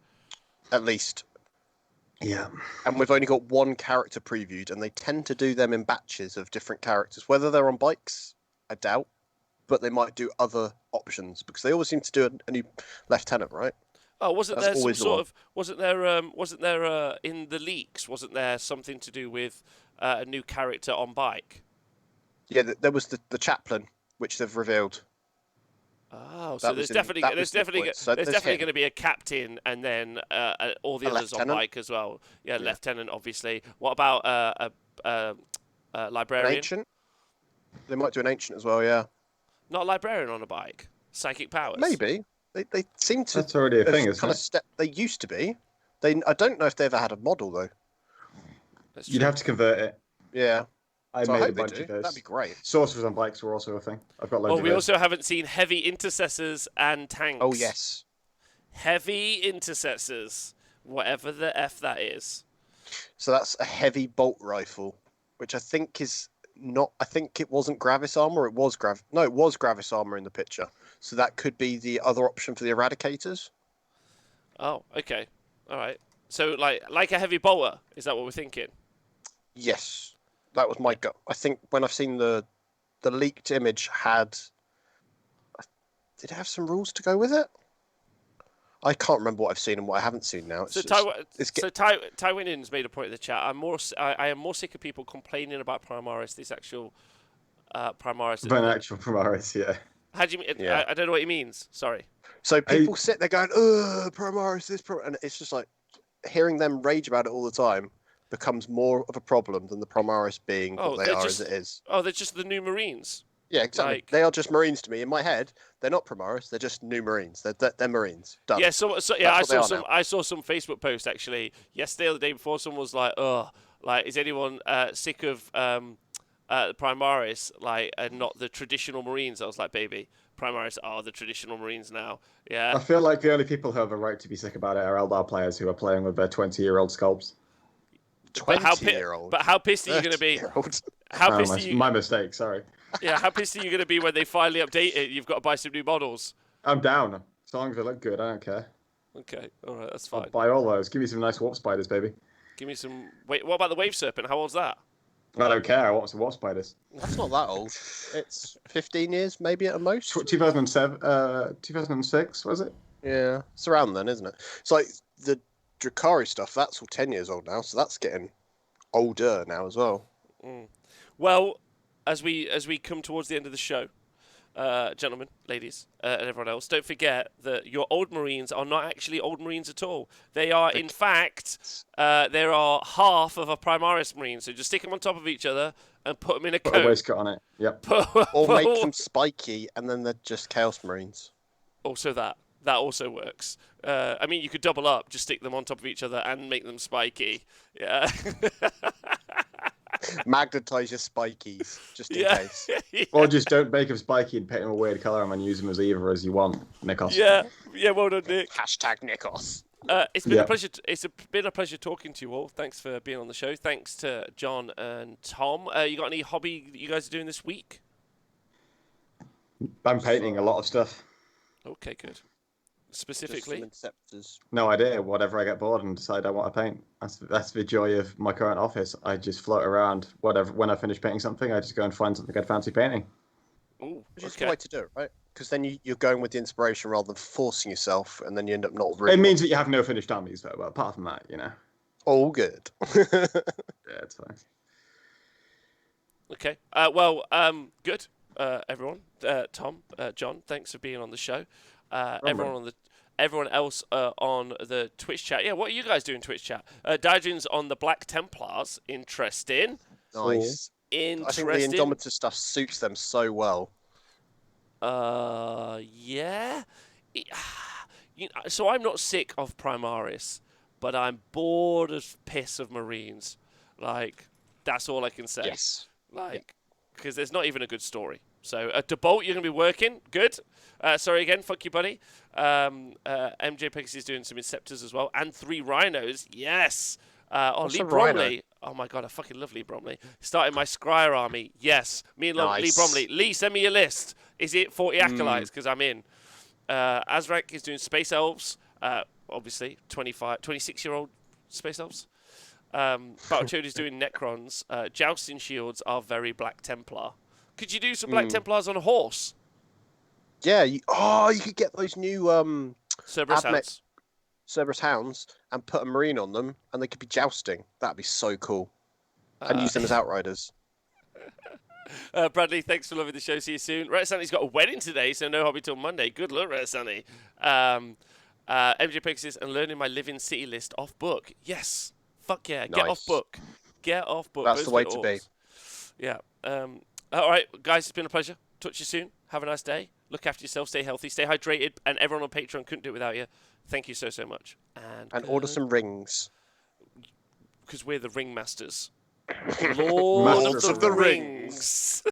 At least. Yeah. And we've only got one character previewed, and they tend to do them in batches of different characters. Whether they're on bikes, I doubt, but they might do other options, because they always seem to do a new lieutenant, right? Oh, wasn't That's there some always the sort one. of wasn't there in the leaks? Wasn't there something to do with a new character on bike? Yeah, there was the chaplain, which they've revealed. Oh, so That there's was definitely that was the point. So there's him. going to be a captain and then all the A others on lieutenant. bike as well. Yeah, lieutenant, obviously. What about a An librarian? ancient? They might do an ancient as well, yeah. Not a librarian on a bike. Psychic powers. Maybe. They seem to. That's already a thing, isn't kind it? of step. They used to be. I don't know if they ever had a model though. That's You'd true. have to convert it. Yeah. I So made I a hope they bunch do. of those. That'd be great. Sorcerers on bikes were also a thing. I've got loads Oh, of we those. also haven't seen heavy intercessors and tanks. Oh yes. Heavy intercessors, whatever the F that is. So that's a heavy bolt rifle, which I think is not. I think it wasn't Gravis armor. It was No, it was Gravis armor in the picture. So that could be the other option for the Eradicators. Oh, okay. All right. So, like a heavy bolter, is that what we're thinking? Yes, that was my gut. I think when I've seen the leaked image did it have some rules to go with it? I can't remember what I've seen and what I haven't seen now. So, it's Tywin's made a point in the chat. I am more sick of people complaining about Primaris. This actual Primaris. But an actual Primaris, yeah. How do you mean? Yeah. I don't know what he means. Sorry. So people sit there going, Primaris, and it's just like hearing them rage about it all the time becomes more of a problem than the Primaris being what they are as it is. Oh, they're just the new Marines. Yeah, exactly. They are just Marines to me. In my head, they're not Primaris. They're just new Marines. They're Marines. Done. Yeah. I saw some Facebook post actually yesterday or the day before. Someone was like, "Oh, like is anyone sick of Primaris and not the traditional Marines?" I was like, "Baby, Primaris are the traditional Marines now." Yeah. I feel like the only people who have a right to be sick about it are Eldar players who are playing with their 20-year-old sculpts. 20-year-old. But how pissed are you going to be? 30-year-old. How pissed are you? My mistake, sorry. Yeah, how pissed are you going to be when they finally update it? You've got to buy some new models. I'm down. As long as they look good, I don't care. Okay, all right, that's I'll fine. buy all those. Give me some nice warp spiders, baby. Give me some. Wait, what about the Wave Serpent? How old's that? I don't care. I want some warp spiders. That's not that old. It's 15 years, maybe at the most. 2007, 2006, was it? Yeah, it's around then, isn't it? It's like the Drakari stuff. That's all 10 years old now, so that's getting older now as well. Well, as we come towards the end of the show, gentlemen, ladies, and everyone else, don't forget that your old Marines are not actually old Marines at all. They are, in fact, there are half of a Primaris Marine. So just stick them on top of each other and put them in a Put a coat. waistcoat on it. Yep. Or make them spiky, and then they're just Chaos Marines. Also that also works. I mean, you could double up, just stick them on top of each other and make them spiky. Yeah. Magnetize your spikies, just in case. Or just don't make them spiky and paint them a weird colour and use them as either as you want, Nikos. Yeah. Well done, Nick. Hashtag Nikos. It's been a pleasure. It's been a pleasure talking to you all. Thanks for being on the show. Thanks to John and Tom. You got any hobby that you guys are doing this week? I'm painting a lot of stuff. Okay, good. Specifically, No idea. Whatever I get bored and decide I want to paint. That's the joy of my current office. I just float around. Whatever. When I finish painting something, I just go and find something I'd fancy painting. Ooh, which is the way to do it, right? Because then you're going with the inspiration rather than forcing yourself, and then you end up not really. It means that you have no finished armies, though. But apart from that, all good. Yeah, it's fine. Okay. Good. Everyone, Tom, John, thanks for being on the show. Everyone else on the Twitch chat. Yeah, what are you guys doing Twitch chat? Daijin's on the Black Templars. Interesting. Nice. Interesting. I think the Indomitor stuff suits them so well. Yeah. So I'm not sick of Primaris, but I'm bored as piss of Marines. Like, that's all I can say. Yes. Because there's not even a good story. So, DeBolt, you're going to be working. Good. Sorry again. Fuck you, buddy. MJ Pegasus is doing some Inceptors as well. And 3 Rhinos. Yes. Lee Bromley. Oh, my God. I fucking love Lee Bromley. Starting my Scryer army. Yes. Me and Lee Bromley. Lee, send me your list. Is it 40 Acolytes? Because I'm in. Azrak is doing Space Elves. Obviously, 26-year-old Space Elves. Battletoad is doing Necrons. Jousting Shields are very Black Templar. Could you do some Black Templars on a horse? Yeah. You could get those new Cerberus Hounds. Cerberus Hounds and put a Marine on them, and they could be jousting. That'd be so cool. And use them as outriders. Bradley, thanks for loving the show. See you soon. Red Sunny's got a wedding today, so no hobby till Monday. Good luck, Red Sunny. MJ Pegasus and learning my living city list off book. Yes. Fuck yeah. Get off book. Get off book. That's the way to be. Yeah. All right, guys, it's been a pleasure. Talk to you soon. Have a nice day. Look after yourself. Stay healthy. Stay hydrated. And everyone on Patreon couldn't do it without you. Thank you so much. And order some rings. Because we're the ring masters. Lord of the Rings.